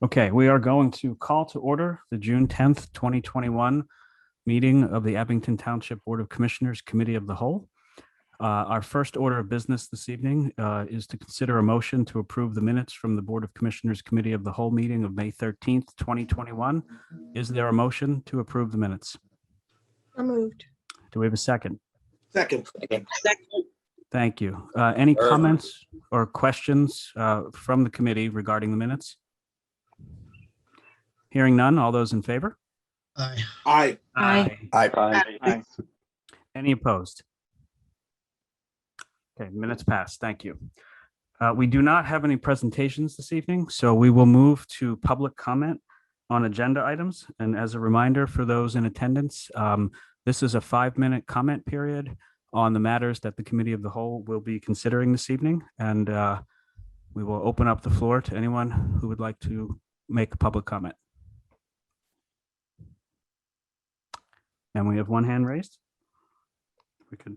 Okay, we are going to call to order the June 10th, 2021 meeting of the Abington Township Board of Commissioners Committee of the Whole. Our first order of business this evening is to consider a motion to approve the minutes from the Board of Commissioners Committee of the Whole meeting of May 13th, 2021. Is there a motion to approve the minutes? So moved. Do we have a second? Second. Thank you. Any comments or questions from the committee regarding the minutes? Hearing none, all those in favor? Aye. Aye. Aye. Any opposed? Okay, minutes passed. Thank you. We do not have any presentations this evening, so we will move to public comment on agenda items. And as a reminder for those in attendance, this is a 5-minute comment period on the matters that the Committee of the Whole will be considering this evening. And we will open up the floor to anyone who would like to make a public comment. And we have one hand raised. We could.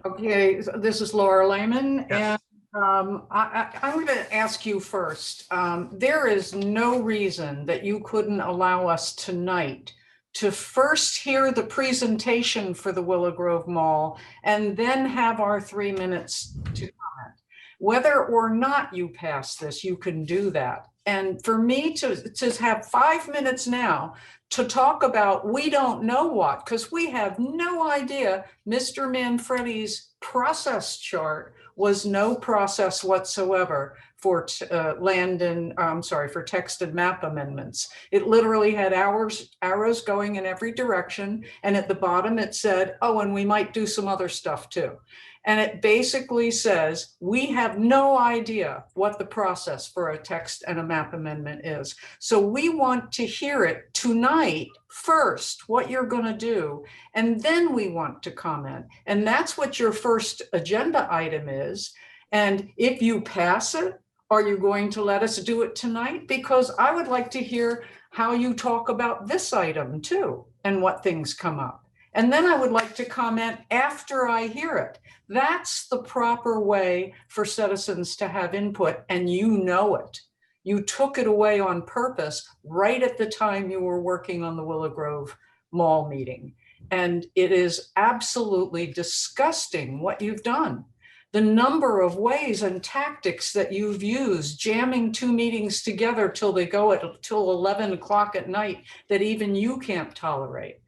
Okay, so this is Laura Lehman, Yes. and I'm going to ask you first. There is no reason that you couldn't allow us tonight to first hear the presentation for the Willow Grove Mall and then have our 3 minutes to comment. Whether or not you pass this, you can do that. And for me to have 5 minutes now to talk about we don't know what, because we have no idea. Mr. Manfredi's process chart was no process whatsoever for for text and map amendments. It literally had arrows going in every direction. And at the bottom it said, oh, and we might do some other stuff too. And it basically says, we have no idea what the process for a text and a map amendment is. So we want to hear it tonight first, what you're going to do, and then we want to comment. And that's what your first agenda item is. And if you pass it, are you going to let us do it tonight? Because I would like to hear how you talk about this item too, and what things come up. And then I would like to comment after I hear it. That's the proper way for citizens to have input, and you know it. You took it away on purpose right at the time you were working on the Willow Grove Mall meeting. And it is absolutely disgusting what you've done. The number of ways and tactics that you've used, jamming 2 meetings together till they go till 11 o'clock at night, that even you can't tolerate.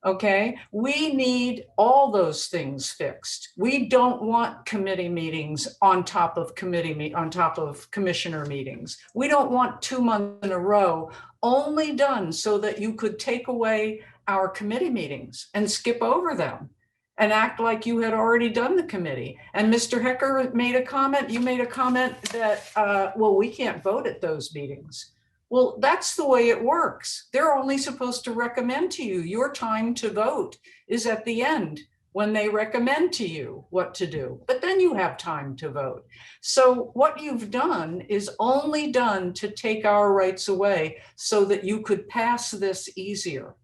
Okay, we need all those things fixed. We don't want committee meetings on top of commissioner meetings. We don't want 2 months in a row only done so that you could take away our committee meetings and skip over them and act like you had already done the committee. And Mr. Hecker made a comment, you made a comment that, well, we can't vote at those meetings. Well, that's the way it works. They're only supposed to recommend to you. Your time to vote is at the end when they recommend to you what to do, but then you have time to vote. So what you've done is only done to take our rights away so that you could pass this easier.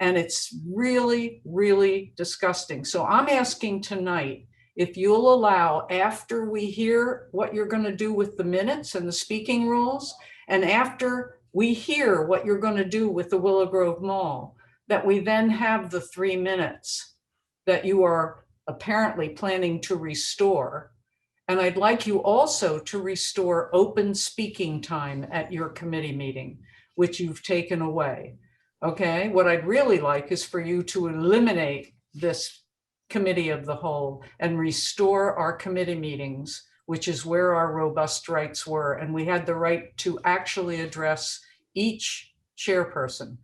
And it's really, really disgusting. So I'm asking tonight, if you'll allow, after we hear what you're going to do with the minutes and the speaking rules, and after we hear what you're going to do with the Willow Grove Mall, that we then have the 3 minutes that you are apparently planning to restore. And I'd like you also to restore open speaking time at your committee meeting, which you've taken away. Okay, what I'd really like is for you to eliminate this Committee of the Whole and restore our committee meetings, which is where our robust rights were. And we had the right to actually address each chairperson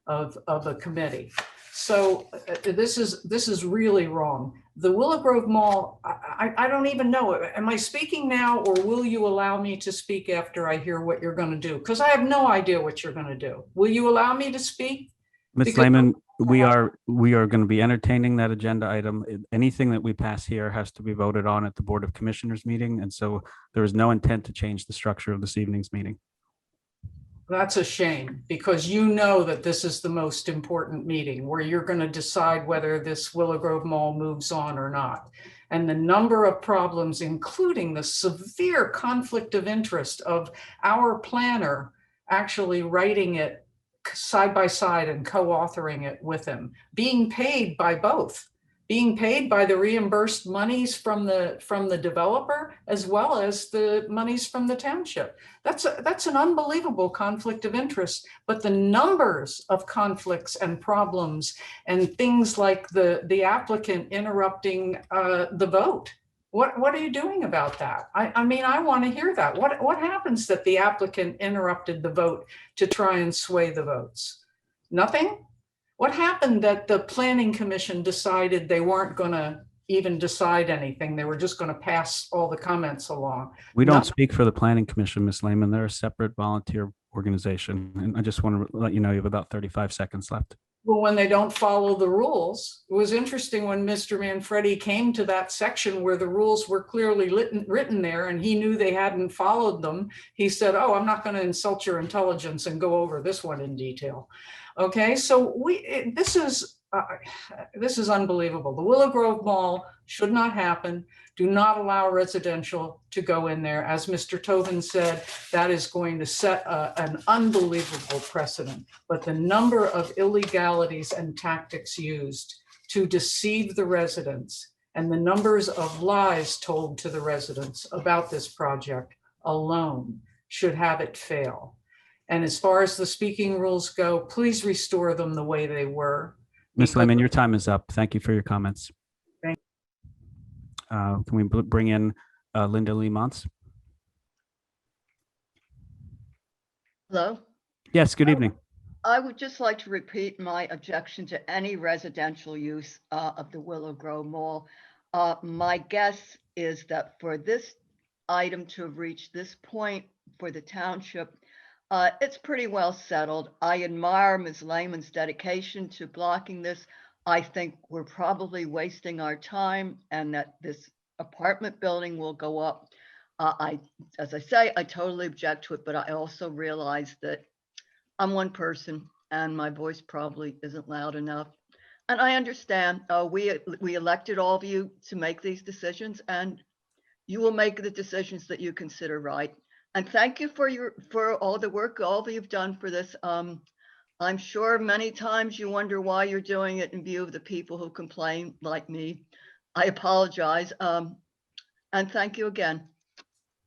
of a committee. So this is really wrong. The Willow Grove Mall, I don't even know. Am I speaking now, or will you allow me to speak after I hear what you're going to do? Because I have no idea what you're going to do. Will you allow me to speak? Ms. Lehman, we are going to be entertaining that agenda item. Anything that we pass here has to be voted on at the Board of Commissioners meeting. And so there is no intent to change the structure of this evening's meeting. That's a shame, because you know that this is the most important meeting where you're going to decide whether this Willow Grove Mall moves on or not. And the number of problems, including the severe conflict of interest of our planner actually writing it side by side and co-authoring it with him, being paid by both, being paid by the reimbursed monies from the developer as well as the monies from the township. That's an unbelievable conflict of interest. But the numbers of conflicts and problems and things like the applicant interrupting the vote. What are you doing about that? I mean, I want to hear that. What happens that the applicant interrupted the vote to try and sway the votes? Nothing? What happened that the planning commission decided they weren't going to even decide anything? They were just going to pass all the comments along. We don't Nothing. speak for the planning commission, Ms. Lehman. They're a separate volunteer organization. And I just want to let you know you have about 35 seconds left. Well, when they don't follow the rules, it was interesting when Mr. Manfredi came to that section where the rules were clearly written there and he knew they hadn't followed them. He said, oh, I'm not going to insult your intelligence and go over this one in detail. Okay, so this is unbelievable. The Willow Grove Mall should not happen. Do not allow residential to go in there. As Mr. Tobin said, that is going to set an unbelievable precedent. But the number of illegalities and tactics used to deceive the residents and the numbers of lies told to the residents about this project alone should have it fail. And as far as the speaking rules go, please restore them the way they were. Ms. Lehman, your time is up. Thank you for your comments. Thank Can we bring in Linda Lee Mons? Hello. Yes, good evening. I would just like to repeat my objection to any residential use of the Willow Grove Mall. My guess is that for this item to have reached this point for the township, it's pretty well settled. I admire Ms. Lehman's dedication to blocking this. I think we're probably wasting our time and that this apartment building will go up. As I say, I totally object to it, but I also realize that I'm one person and my voice probably isn't loud enough. And I understand we elected all of you to make these decisions, and you will make the decisions that you consider right. And thank you for all the work all that you've done for this. I'm sure many times you wonder why you're doing it in view of the people who complain like me. I apologize. And thank you again.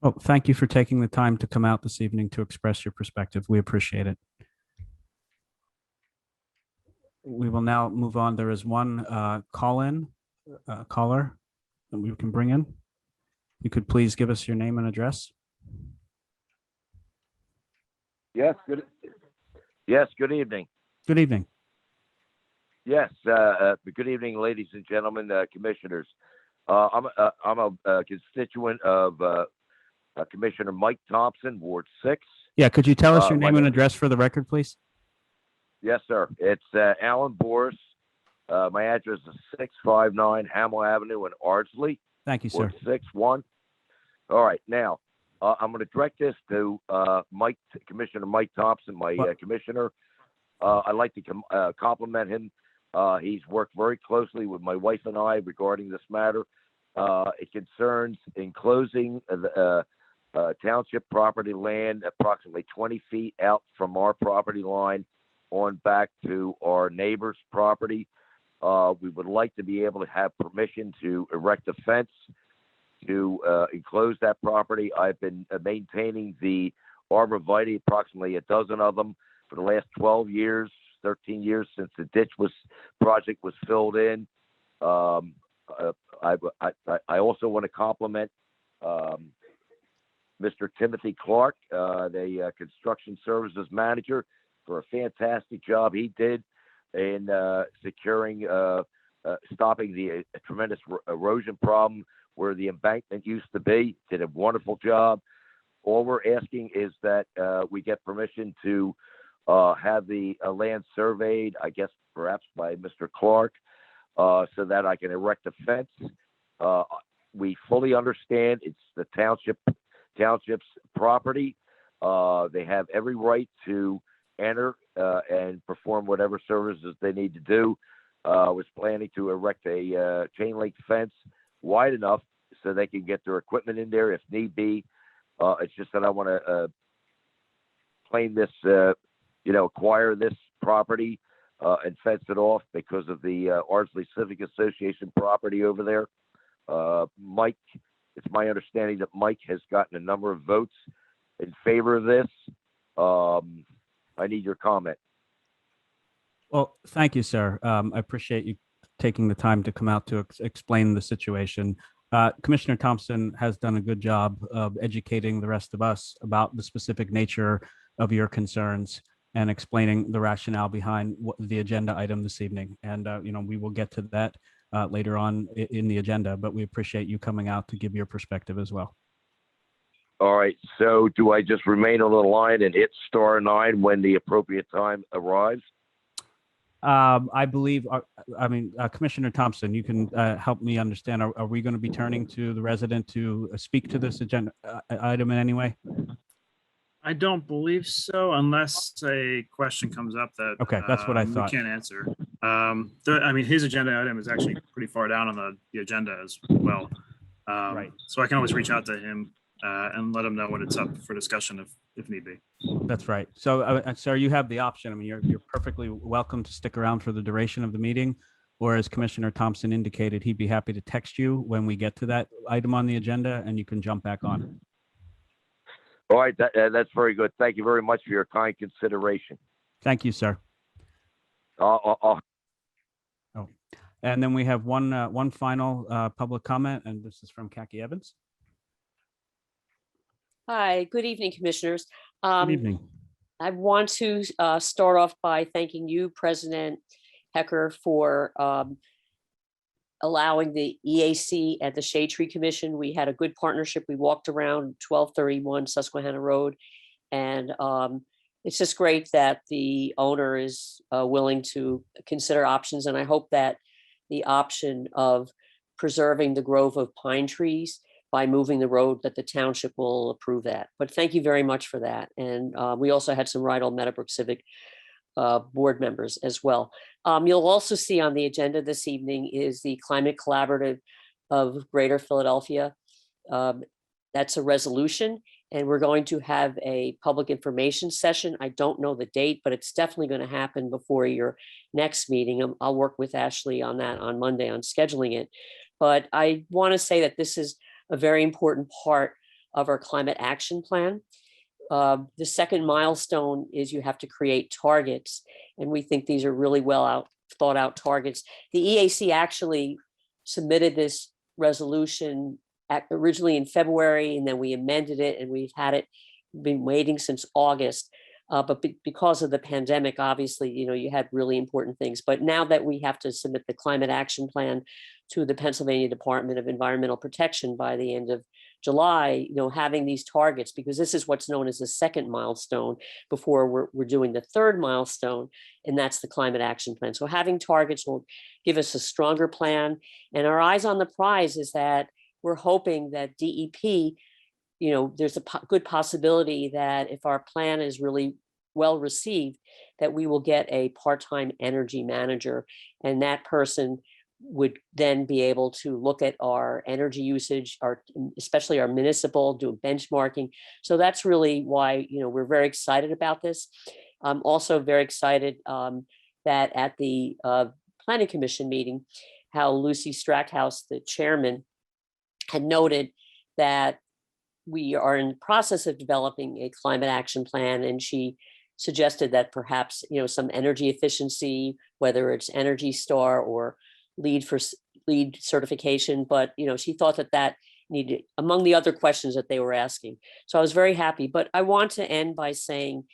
Oh, thank you for taking the time to come out this evening to express your perspective. We appreciate it. We will now move on. There is one caller that we can bring in. You could please give us your name and address. Yes, good. Yes, good evening. Good evening. Yes, good evening, ladies and gentlemen, commissioners. I'm a constituent of Commissioner Mike Thompson, Ward 6. Yeah, could you tell us your my name and name- address for the record, please? Yes, sir. It's Alan Boris. My address is 659 Hamel Avenue in Ardsley, Thank you, sir. Ward 6-1. All right, now I'm going to direct this to Commissioner Mike Thompson, my commissioner. I'd like to compliment him. He's worked very closely with my wife and I regarding this matter. It concerns enclosing the township property land approximately 20 feet out from our property line on back to our neighbor's property. We would like to be able to have permission to erect a fence to enclose that property. I've been maintaining the arborvitae, approximately a dozen of them, for the last 12 years, 13 years since the ditch project was filled in. I also want to compliment Mr. Timothy Clark, the construction services manager, for a fantastic job he did in securing, stopping the tremendous erosion problem where the embankment used to be. Did a wonderful job. All we're asking is that we get permission to have the land surveyed, I guess perhaps by Mr. Clark, so that I can erect a fence. We fully understand it's the township's property. They have every right to enter and perform whatever services they need to do. Was planning to erect a chain link fence wide enough so they can get their equipment in there if need be. It's just that I want to claim this, acquire this property and fence it off because of the Ardsley Civic Association property over there. Mike, it's my understanding that Mike has gotten a number of votes in favor of this. I need your comment. Well, thank you, sir. I appreciate you taking the time to come out to explain the situation. Commissioner Thompson has done a good job of educating the rest of us about the specific nature of your concerns and explaining the rationale behind the agenda item this evening. And, we will get to that later on in the agenda, but we appreciate you coming out to give your perspective as well. All right, so do I just remain on the line and hit *9 when the appropriate time arrives? I believe, Commissioner Thompson, you can help me understand. Are we going to be turning to the resident to speak to this agenda item in any way? I don't believe so, unless a question comes up that. Okay, that's what I we thought. can't answer. His agenda item is actually pretty far down on the agenda as well. Right. So I can always reach out to him and let him know when it's up for discussion if need be. That's right. So, sir, you have the option. I mean, you're perfectly welcome to stick around for the duration of the meeting, or as Commissioner Thompson indicated, he'd be happy to text you when we get to that item on the agenda, and you can jump back on. All right, that's very good. Thank you very much for your kind consideration. Thank you, sir. And then we have one final public comment, and this is from Khaki Evans. Hi, good evening, commissioners. Good evening. I want to start off by thanking you, President Hecker, for allowing the EAC and the Shade Tree Commission. We had a good partnership. We walked around 1231 Susquehanna Road, and it's just great that the owner is willing to consider options. And I hope that the option of preserving the grove of pine trees by moving the road, that the township will approve that. But thank you very much for that. And we also had some Rydell Meadowbrook Civic board members as well. You'll also see on the agenda this evening is the Climate Collaborative of Greater Philadelphia. That's a resolution, and we're going to have a public information session. I don't know the date, but it's definitely going to happen before your next meeting. I'll work with Ashley on that on Monday on scheduling it. But I want to say that this is a very important part of our climate action plan. The second milestone is you have to create targets, and we think these are really thought out targets. The EAC actually submitted this resolution originally in February, and then we amended it, and we've been waiting since August. But because of the pandemic, obviously, you had really important things. But now that we have to submit the climate action plan to the Pennsylvania Department of Environmental Protection by the end of July, having these targets, because this is what's known as the second milestone before we're doing the third milestone, and that's the climate action plan. So having targets will give us a stronger plan. And our eyes on the prize is that we're hoping that DEP, there's a good possibility that if our plan is really well received, that we will get a part-time energy manager, and that person would then be able to look at our energy usage, especially our municipal, do benchmarking. So that's really why, we're very excited about this. I'm also very excited that at the Planning Commission meeting, how Lucy Strackhouse, the chairman, had noted that we are in the process of developing a climate action plan, and she suggested that perhaps some energy efficiency, whether it's Energy Star or LEED certification, but she thought that needed, among the other questions that they were asking. So I was very happy. But I want to end by saying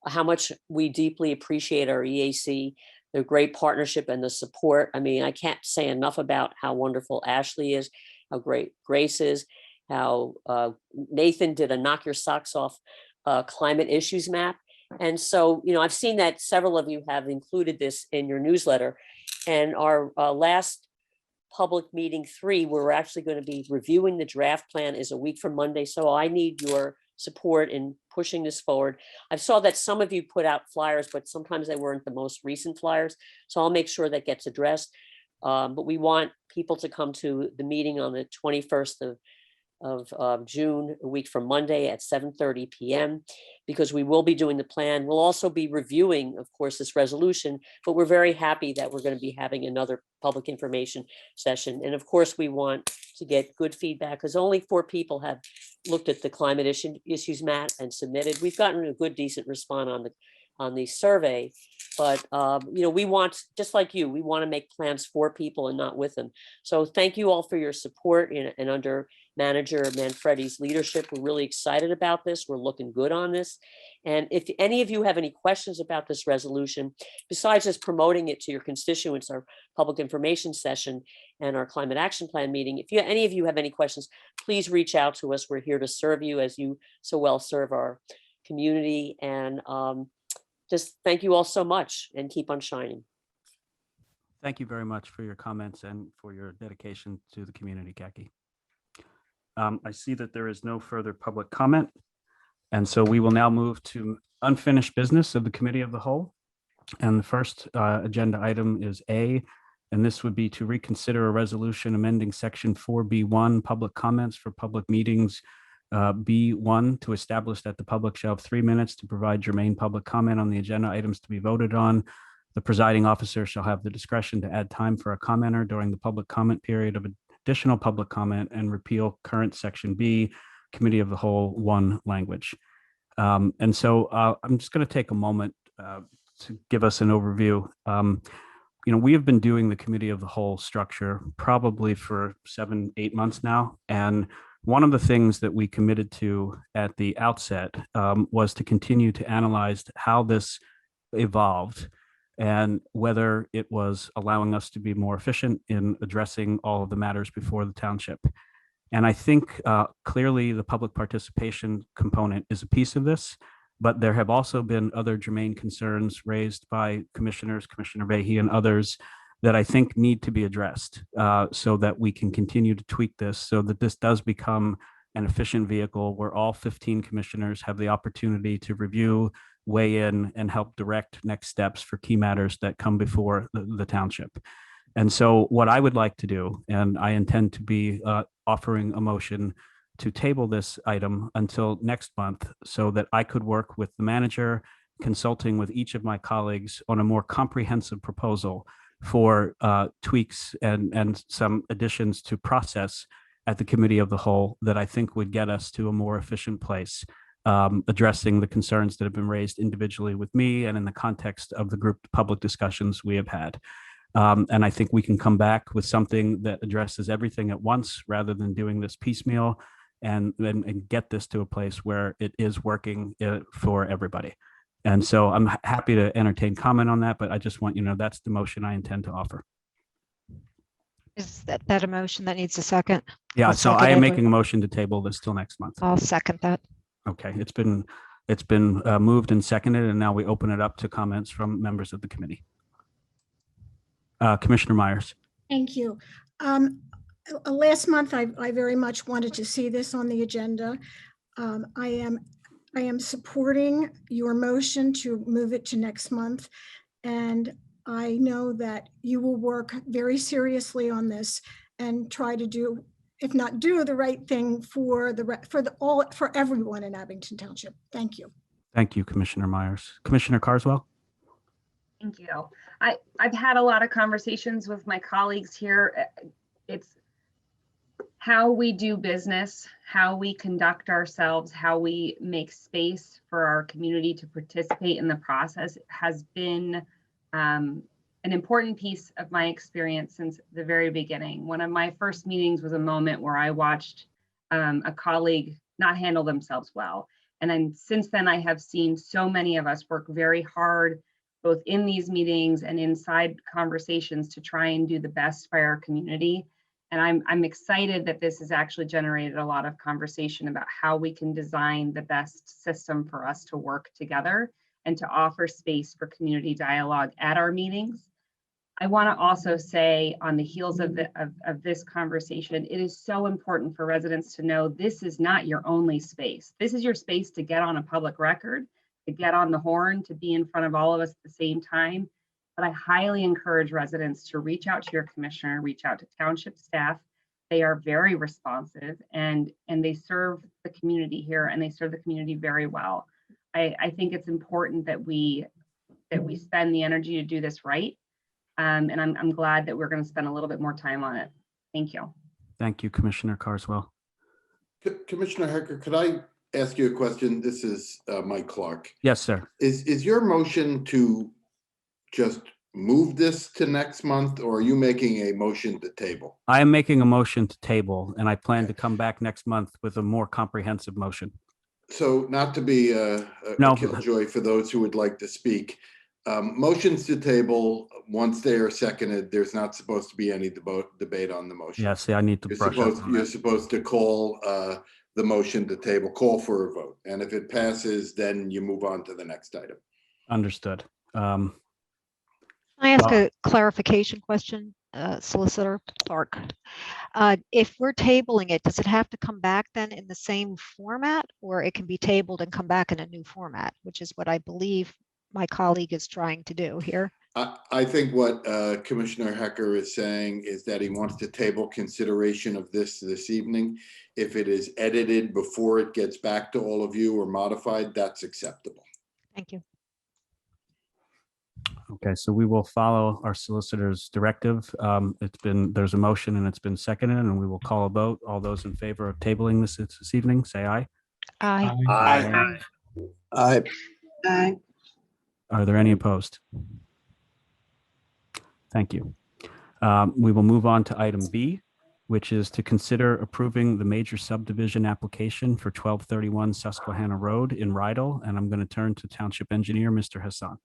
how much we deeply appreciate our EAC, the great partnership and the support. I mean, I can't say enough about how wonderful Ashley is, how great Grace is, how Nathan did a knock your socks off climate issues map. And so, I've seen that several of you have included this in your newsletter. And our last public meeting 3, where we're actually going to be reviewing the draft plan, is a week from Monday. So I need your support in pushing this forward. I saw that some of you put out flyers, but sometimes they weren't the most recent flyers. So I'll make sure that gets addressed. But we want people to come to the meeting on the 21st of June, a week from Monday at 7:30 p.m. because we will be doing the plan. We'll also be reviewing, of course, this resolution, but we're very happy that we're going to be having another public information session. And of course, we want to get good feedback because only 4 people have looked at the climate issues map and submitted. We've gotten a good, decent response on the survey, but we want, just like you, we want to make plans for people and not with them. So thank you all for your support and under Manager Manfredi's leadership. We're really excited about this. We're looking good on this. And if any of you have any questions about this resolution, besides just promoting it to your constituents, our public information session and our climate action plan meeting, if any of you have any questions, please reach out to us. We're here to serve you as you so well serve our community. And just thank you all so much and keep on shining. Thank you very much for your comments and for your dedication to the community, Kaki. I see that there is no further public comment. And so we will now move to unfinished business of the Committee of the Whole. And the first agenda item is A, and this would be to reconsider a resolution amending section 4B1, public comments for public meetings, B1, to establish that the public shall have 3 minutes to provide germane public comment on the agenda items to be voted on. The presiding officer shall have the discretion to add time for a commenter during the public comment period of additional public comment and repeal current section B, Committee of the Whole 1 language. And so I'm just going to take a moment to give us an overview. We have been doing the Committee of the Whole structure probably for 7-8 months now. And one of the things that we committed to at the outset was to continue to analyze how this evolved and whether it was allowing us to be more efficient in addressing all of the matters before the township. And I think clearly the public participation component is a piece of this, but there have also been other germane concerns raised by commissioners, Commissioner Vahey and others, that I think need to be addressed so that we can continue to tweak this so that this does become an efficient vehicle where all 15 commissioners have the opportunity to review, weigh in, and help direct next steps for key matters that come before the township. And so what I would like to do, and I intend to be offering a motion to table this item until next month so that I could work with the manager, consulting with each of my colleagues on a more comprehensive proposal for tweaks and some additions to process at the Committee of the Whole that I think would get us to a more efficient place, addressing the concerns that have been raised individually with me and in the context of the group public discussions we have had. And I think we can come back with something that addresses everything at once rather than doing this piecemeal and get this to a place where it is working for everybody. And so I'm happy to entertain comment on that, but I just want you to know that's the motion I intend to offer. Is that a motion that needs a second? Yeah, I'll so second I am it. making a motion to table this till next month. I'll second that. Okay, it's been moved and seconded, and now we open it up to comments from members of the committee. Commissioner Myers. Thank you. Last month, I very much wanted to see this on the agenda. I am supporting your motion to move it to next month. And I know that you will work very seriously on this and try to do, if not do the right thing for everyone in Abington Township. Thank you. Thank you, Commissioner Myers. Commissioner Carswell. Thank you. I've had a lot of conversations with my colleagues here. It's how we do business, how we conduct ourselves, how we make space for our community to participate in the process has been an important piece of my experience since the very beginning. One of my first meetings was a moment where I watched a colleague not handle themselves well. And then since then, I have seen so many of us work very hard, both in these meetings and inside conversations, to try and do the best by our community. And I'm excited that this has actually generated a lot of conversation about how we can design the best system for us to work together and to offer space for community dialogue at our meetings. I want to also say on the heels of, of this conversation, it is so important for residents to know this is not your only space. This is your space to get on a public record, to get on the horn, to be in front of all of us at the same time. But I highly encourage residents to reach out to your commissioner, reach out to township staff. They are very responsive and they serve the community here, and they serve the community very well. I think it's important that we spend the energy to do this right. And I'm glad that we're going to spend a little bit more time on it. Thank you. Thank you, Commissioner Carswell. Commissioner Hecker, could I ask you a question? This is Mike Clark. Yes, sir. Is your motion to just move this to next month, or are you making a motion to table? I am making a motion to table, and I plan to come back next month with a more comprehensive motion. So not to be a No. killjoy for those who would like to speak, motions to table, once they are seconded, there's not supposed to be any debate on the motion. Yeah, see, I need to brush up on You're that. supposed to call the motion to table, call for a vote. And if it passes, then you move on to the next item. Understood. Can I ask Well- a clarification question, Solicitor Clark? If we're tabling it, does it have to come back then in the same format, or it can be tabled and come back in a new format, which is what I believe my colleague is trying to do here? I think what Commissioner Hecker is saying is that he wants to table consideration of this evening. If it is edited before it gets back to all of you or modified, that's acceptable. Thank you. Okay, so we will follow our solicitor's directive. There's a motion and it's been seconded, and we will call a vote. All those in favor of tabling this evening, say aye. Aye. Aye. Aye. Aye. Are there any opposed? Thank you. We will move on to item B, which is to consider approving the major subdivision application for 1231 Susquehanna Road in Rydell. And I'm going to turn to Township Engineer, Mr. Hassan.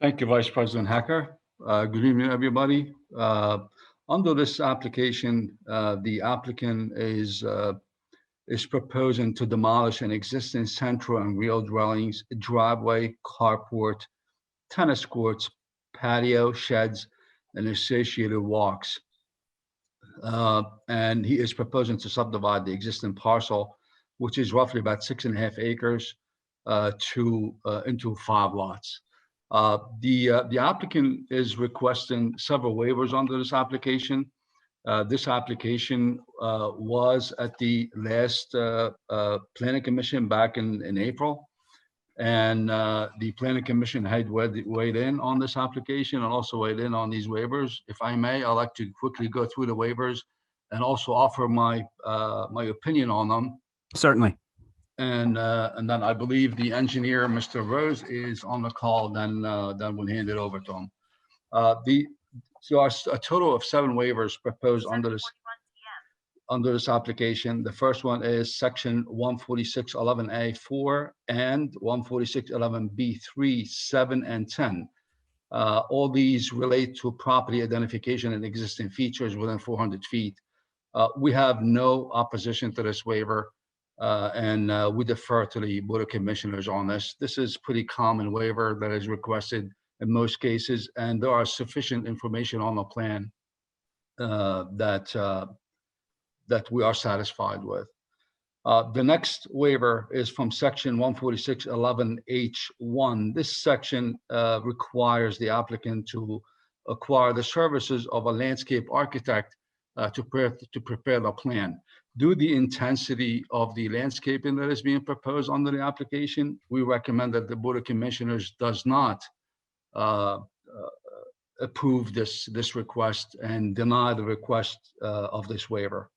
Thank you, Vice President Hacker. Good evening, everybody. Under this application, the applicant is proposing to demolish an existing central and rear dwellings, driveway, carport, tennis courts, patio, sheds, and associated walks. And he is proposing to subdivide the existing parcel, which is roughly about 6.5 acres, into 5 lots. The applicant is requesting several waivers under this application. This application was at the last Planning Commission back in April. And the Planning Commission had weighed in on this application and also weighed in on these waivers. If I may, I'd like to quickly go through the waivers and also offer my opinion on them. Certainly. And then I believe the engineer, Mr. Rose, is on the call. Then we'll hand it over to him. So a total of 7 waivers proposed under this application. The first one is section 146.11A4 and 146.11B3, 7, and 10. All these relate to property identification and existing features within 400 feet. We have no opposition to this waiver, and we defer to the Board of Commissioners on this. This is pretty common waiver that is requested in most cases, and there are sufficient information on the plan that we are satisfied with. The next waiver is from section 146.11H1. This section requires the applicant to acquire the services of a landscape architect to prepare the plan. Due to the intensity of the landscaping that is being proposed under the application, we recommend that the Board of Commissioners does not approve this request and deny the request of this waiver.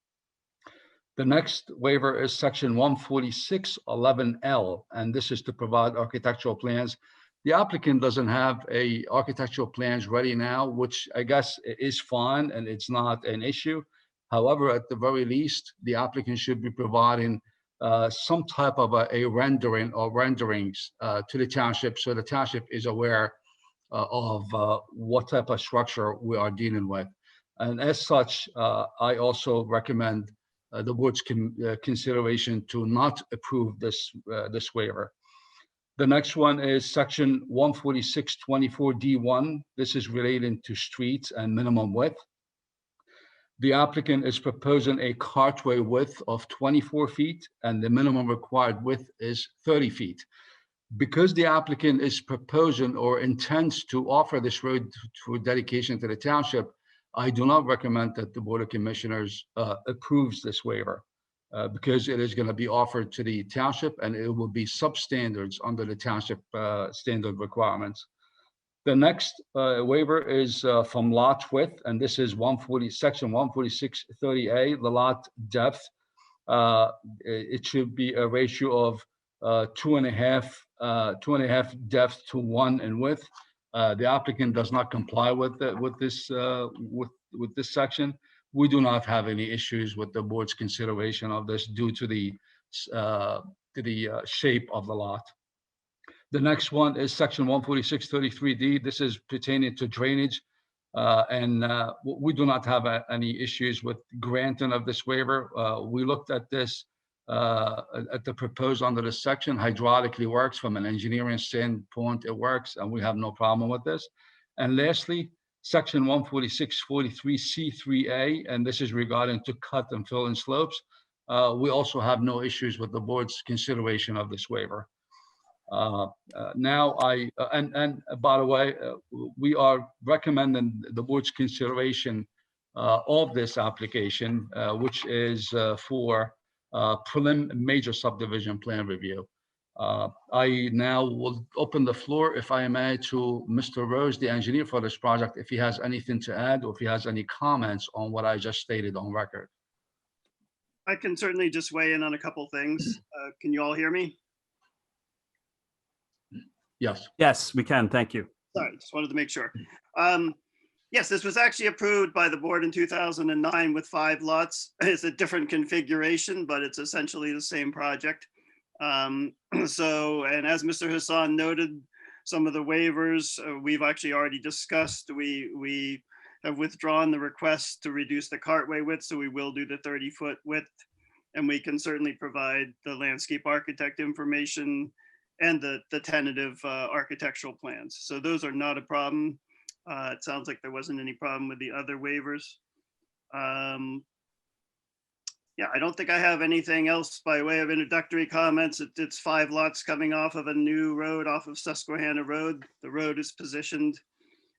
The next waiver is section 146.11L, and this is to provide architectural plans. The applicant doesn't have architectural plans ready now, which I guess is fine and it's not an issue. However, at the very least, the applicant should be providing some type of a rendering or renderings to the township, so the township is aware of what type of structure we are dealing with. And as such, I also recommend the board's consideration to not approve this waiver. The next one is section 14624D1. This is relating to streets and minimum width. The applicant is proposing a cartway width of 24 feet and the minimum required width is 30 feet. Because the applicant is proposing or intends to offer this road for dedication to the township, I do not recommend that the Board of Commissioners approves this waiver because it is going to be offered to the township and it will be substandards under the township standard requirements. The next waiver is from lot width, and this is section 14630A, the lot depth. It should be a ratio of 2.5 depth to 1 in width. The applicant does not comply with this section. We do not have any issues with the board's consideration of this due to the shape of the lot. The next one is section 14633D. This is pertaining to drainage. We do not have any issues with granting of this waiver. We looked at this at the proposed under this section. Hydraulically works from an engineering standpoint, it works, and we have no problem with this. And lastly, section 14643C3A, and this is regarding to cut and fill in slopes. We also have no issues with the board's consideration of this waiver. Now by the way, we are recommending the board's consideration of this application, which is for major subdivision plan review. I now will open the floor, if I may, to Mr. Rose, the engineer for this project, if he has anything to add or if he has any comments on what I just stated on record. I can certainly just weigh in on a couple things. Can you all hear me? Yes. Yes, we can. Thank you. Sorry, just wanted to make sure. Yes, this was actually approved by the board in 2009 with 5 lots. It's a different configuration, but it's essentially the same project. And as Mr. Hassan noted, some of the waivers we've actually already discussed. We have withdrawn the request to reduce the cartway width, so we will do the 30-foot width. And we can certainly provide the landscape architect information and the tentative architectural plans. So those are not a problem. It sounds like there wasn't any problem with the other waivers. Yeah, I don't think I have anything else by way of introductory comments. It's 5 lots coming off of a new road off of Susquehanna Road. The road is positioned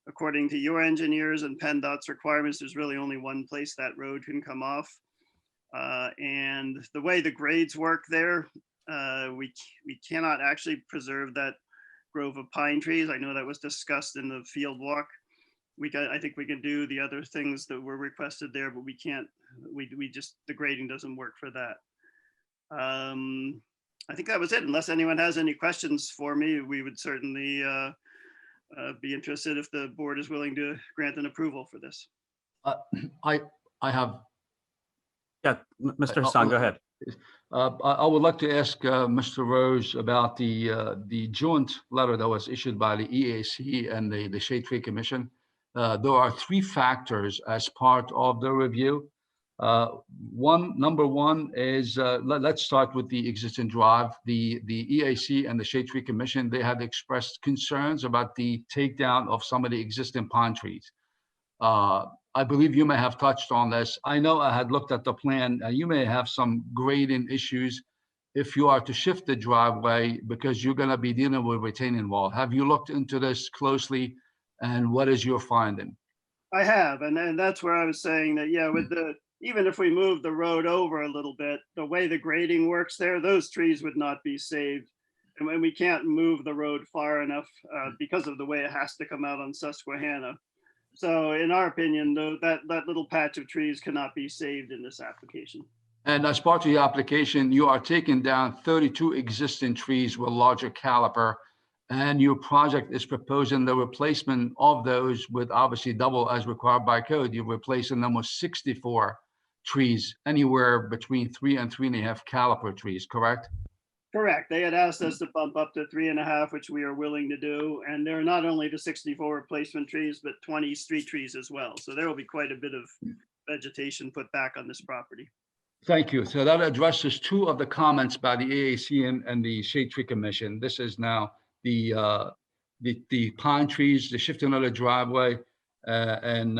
according to your engineers and PennDOT's requirements. There's really only one place that road can come off. And the way the grades work there, we cannot actually preserve that grove of pine trees. I know that was discussed in the field walk. I think we can do the other things that were requested there, but we can't, the grading doesn't work for that. I think that was it. Unless anyone has any questions for me, we would certainly be interested if the board is willing to grant an approval for this. I have. Yeah, Mr. Hassan, go ahead. I would like to ask Mr. Rose about the joint letter that was issued by the EAC and the Shade Tree Commission. There are 3 factors as part of the review. Number one is, let's start with the existing drive. The EAC and the Shade Tree Commission, they had expressed concerns about the takedown of some of the existing pine trees. I believe you may have touched on this. I know I had looked at the plan. You may have some grading issues if you are to shift the driveway because you're going to be dealing with retaining wall. Have you looked into this closely, and what is your finding? I have, and that's where I was saying that, yeah, with even if we move the road over a little bit, the way the grading works there, those trees would not be saved. And when we can't move the road far enough because of the way it has to come out on Susquehanna. So in our opinion, though, that little patch of trees cannot be saved in this application. And as part of the application, you are taking down 32 existing trees with larger caliper, and your project is proposing the replacement of those with obviously double as required by code. You're replacing them with 64 trees, anywhere between 3 and 3.5 caliper trees, correct? Correct. They had asked us to bump up to 3.5, which we are willing to do. And there are not only the 64 replacement trees, but 20 street trees as well. So there will be quite a bit of vegetation put back on this property. Thank you. So that addresses two of the comments by the AAC and the Shade Tree Commission. This is now the pine trees, the shifting of the driveway, and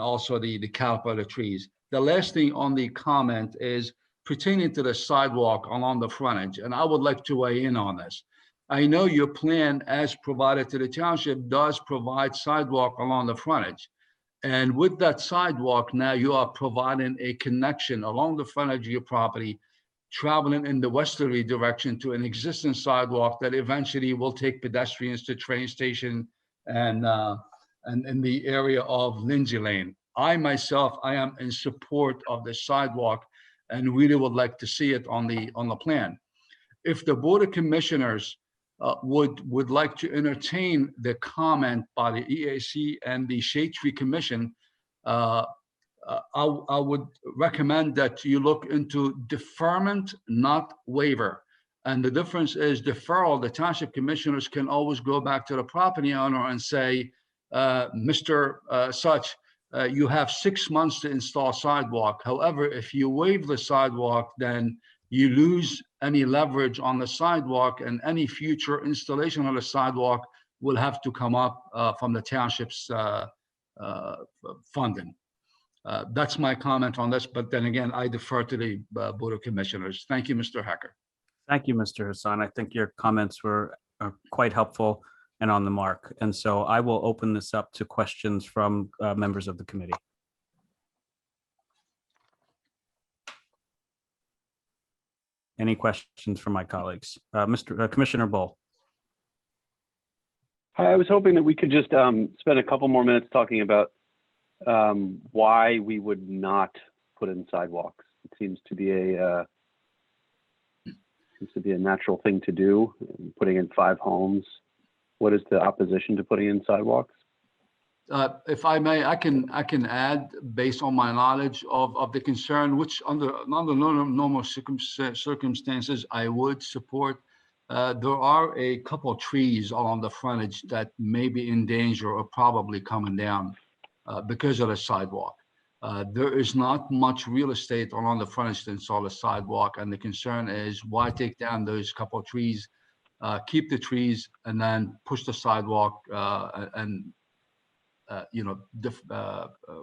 also the caliper of the trees. The last thing on the comment is pertaining to the sidewalk along the frontage, and I would like to weigh in on this. I know your plan as provided to the township does provide sidewalk along the frontage. And with that sidewalk, now you are providing a connection along the frontage of your property, traveling in the westerly direction to an existing sidewalk that eventually will take pedestrians to train station and in the area of Lindsay Lane. I myself, I am in support of the sidewalk and really would like to see it on the plan. If the Board of Commissioners would like to entertain the comment by the EAC and the Shade Tree Commission, I would recommend that you look into deferment, not waiver. And the difference is deferral. The township commissioners can always go back to the property owner and say, Mr. Such, you have 6 months to install sidewalk. However, if you waive the sidewalk, then you lose any leverage on the sidewalk, and any future installation of the sidewalk will have to come up from the township's funding. That's my comment on this, but then again, I defer to the Board of Commissioners. Thank you, Mr. Hacker. Thank you, Mr. Hassan. I think your comments were quite helpful and on the mark. And so I will open this up to questions from members of the committee. Any questions from my colleagues? Commissioner Bull. Hi, I was hoping that we could just spend a couple more minutes talking about why we would not put in sidewalks. It seems to be a natural thing to do, putting in 5 homes. What is the opposition to putting in sidewalks? If I may, I can add, based on my knowledge of the concern, which under normal circumstances I would support. There are a couple of trees along the frontage that may be in danger or probably coming down because of the sidewalk. There is not much real estate along the frontage to install a sidewalk, and the concern is why take down those couple of trees, keep the trees, and then push the sidewalk and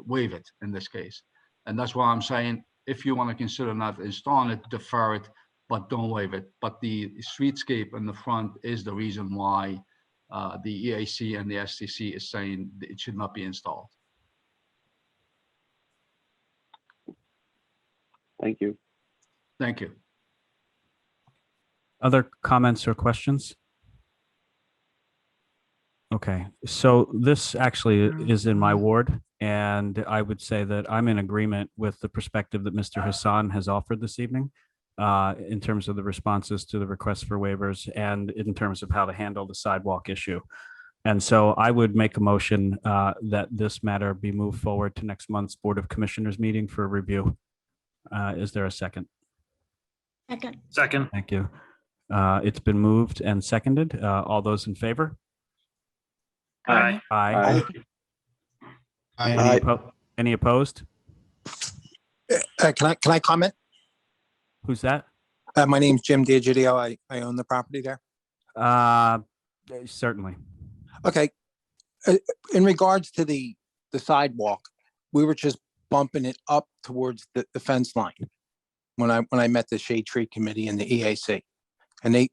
waive it in this case. And that's why I'm saying, if you want to consider not installing it, defer it, but don't waive it. But the streetscape in the front is the reason why the EAC and the STC is saying it should not be installed. Thank you. Thank you. Other comments or questions? Okay, so this actually is in my ward, and I would say that I'm in agreement with the perspective that Mr. Hassan has offered this evening in terms of the responses to the requests for waivers and in terms of how to handle the sidewalk issue. And so I would make a motion that this matter be moved forward to next month's Board of Commissioners meeting for review. Is there a second? Second. Second. Thank you. It's been moved and seconded. All those in favor? Aye. Aye. Any opposed? Can I comment? Who's that? My name's Jim Digidio. I own the property there. Certainly. Okay. In regards to the sidewalk, we were just bumping it up towards the fence line when I met the Shade Tree Committee and the EAC. And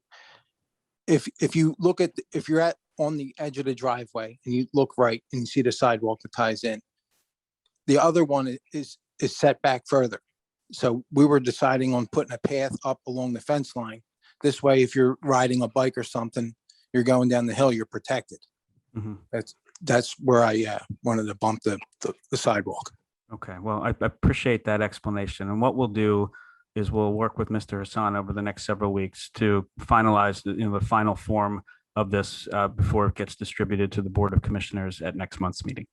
if you look at, if you're on the edge of the driveway and you look right and you see the sidewalk that ties in, the other one is set back further. So we were deciding on putting a path up along the fence line. This way, if you're riding a bike or something, you're going down the hill, you're protected. Mm-hmm. That's where I wanted to bump the sidewalk. Okay, well, I appreciate that explanation. And what we'll do is we'll work with Mr. Hassan over the next several weeks to finalize the final form of this before it gets distributed to the Board of Commissioners at next month's meeting.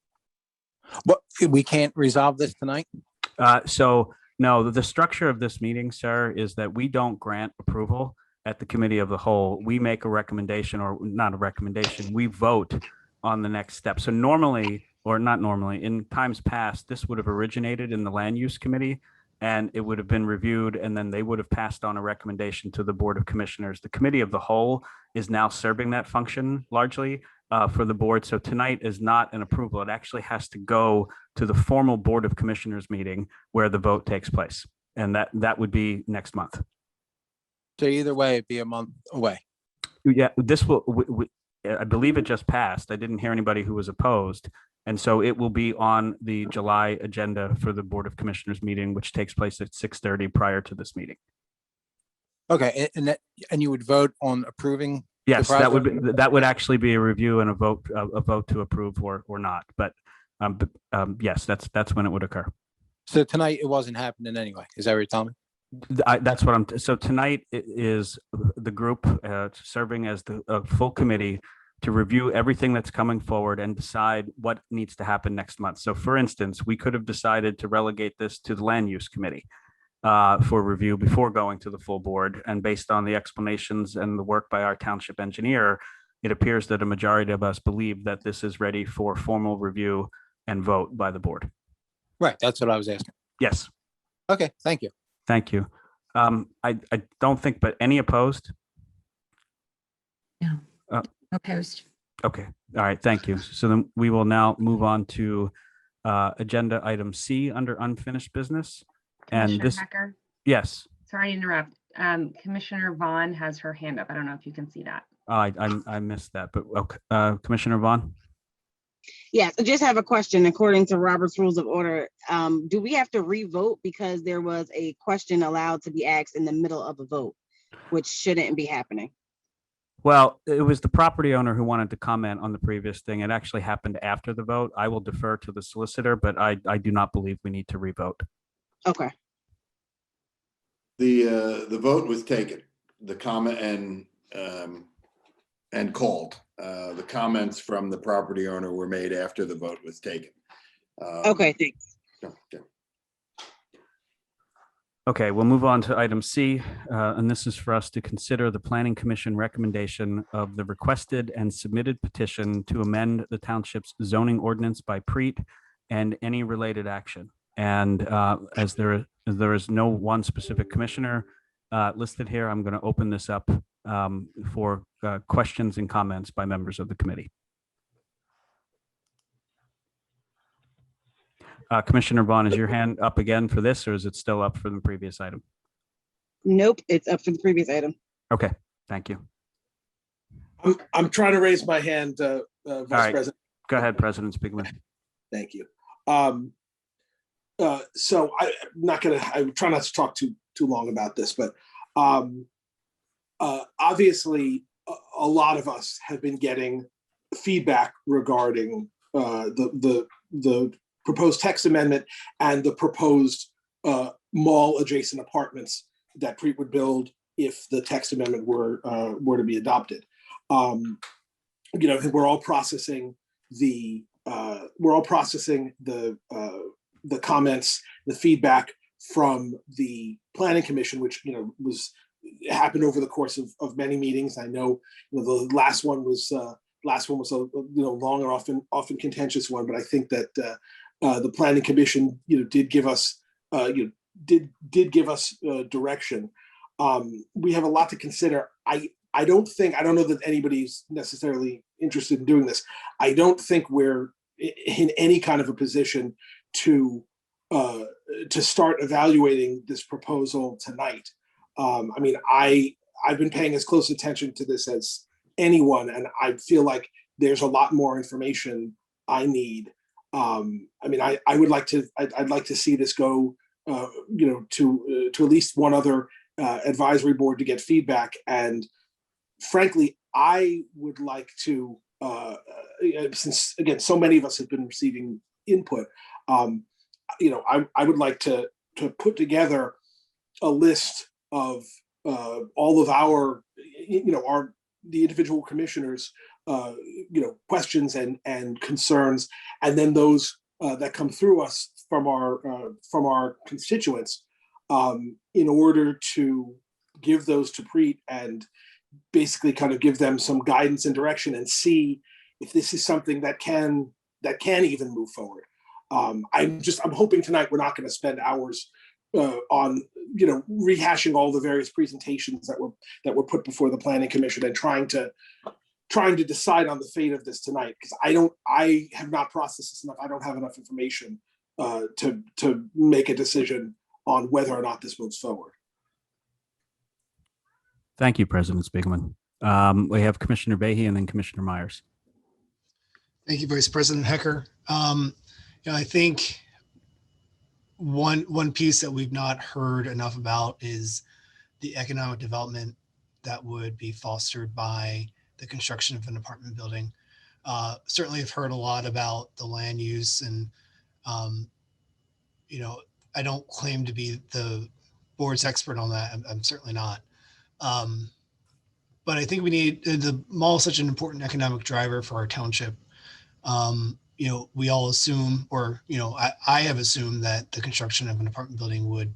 But we can't resolve this tonight? So no, the structure of this meeting, sir, is that we don't grant approval at the committee of the whole. We make a recommendation, or not a recommendation, we vote on the next step. So normally, or not normally, in times past, this would have originated in the land use committee, and it would have been reviewed, and then they would have passed on a recommendation to the Board of Commissioners. The Committee of the Whole is now serving that function largely for the board. So tonight is not an approval. It actually has to go to the formal Board of Commissioners meeting where the vote takes place. And that would be next month. So either way, it'd be a month away. Yeah, this will, I believe it just passed. I didn't hear anybody who was opposed. And so it will be on the July agenda for the Board of Commissioners meeting, which takes place at 6:30 prior to this meeting. Okay, and you would vote on approving? the Yes, that would project? be, that would actually be a review and a vote to approve or not. But yes, that's when it would occur. So tonight it wasn't happening anyway. Is that what you're telling me? That's what so tonight is the group serving as the full committee to review everything that's coming forward and decide what needs to happen next month. So for instance, we could have decided to relegate this to the land use committee for review before going to the full board. And based on the explanations and the work by our township engineer, it appears that a majority of us believe that this is ready for formal review and vote by the board. Right, that's what I was asking. Yes. Okay, thank you. Thank you. I don't think, but any opposed? No. Uh, Opposed. Okay, all right, thank you. So then we will now move on to agenda item C under unfinished business. And Commissioner this, Hecker, yes, sorry to interrupt. Commissioner Vaughn has her hand up. I don't know if you can see that. I missed that, but okay, Commissioner Vaughn? Yes, I just have a question. According to Robert's Rules of Order, do we have to re-vote because there was a question allowed to be asked in the middle of a vote, which shouldn't be happening? Well, it was the property owner who wanted to comment on the previous thing. It actually happened after the vote. I will defer to the solicitor, but I do not believe we need to re-vote. Okay. The vote was taken, the comment and called. The comments from the property owner were made after the vote was taken. Okay, thanks. Okay. Okay, we'll move on to item C, and this is for us to consider the Planning Commission recommendation of the requested and submitted petition to amend the township's zoning ordinance by Preet and any related action. And as there is no one specific commissioner listed here, I'm going to open this up for questions and comments by members of the committee. Commissioner Vaughn, is your hand up again for this, or is it still up for the previous item? Nope, it's up for the previous item. Okay, thank you. I'm trying to raise my hand, Vice right. President. Go ahead, President Spiegelman. Thank you. So I'm not gonna, I try not to talk too long about this, but obviously a lot of us have been getting feedback regarding the proposed text amendment and the proposed mall adjacent apartments that Preet would build if the text amendment were to be adopted. I think we're all processing the comments, the feedback from the Planning Commission, which happened over the course of many meetings. I know, the last one was a long and often contentious one, but I think that the Planning Commission did give us direction. We have a lot to consider. I don't know that anybody's necessarily interested in doing this. I don't think we're in any kind of a position to start evaluating this proposal tonight. I've been paying as close attention to this as anyone, and I feel like there's a lot more information I need. I'd like to see this go, to at least one other advisory board to get feedback. And frankly, I would like to, since again, so many of us have been receiving input, I would like to put together a list of all of our, the individual commissioners, questions and concerns, and then those that come through us from our constituents, in order to give those to Preet and basically kind of give them some guidance and direction and see if this is something that can even move forward. I'm hoping tonight we're not going to spend hours on, you know, rehashing all the various presentations that were put before the planning commission and trying to decide on the fate of this tonight, because I have not processed this enough. I don't have enough information to make a decision on whether or not this moves forward. Thank you, President Spiegelman. We have Commissioner Behe and then Commissioner Myers. Thank you, Vice President Hecker. I think one piece that we've not heard enough about is the economic development that would be fostered by the construction of an apartment building. Certainly have heard a lot about the land use and, I don't claim to be the board's expert on that. I'm certainly not. But I think we need, the mall is such an important economic driver for our township. We all assume, or, I have assumed that the construction of an apartment building would,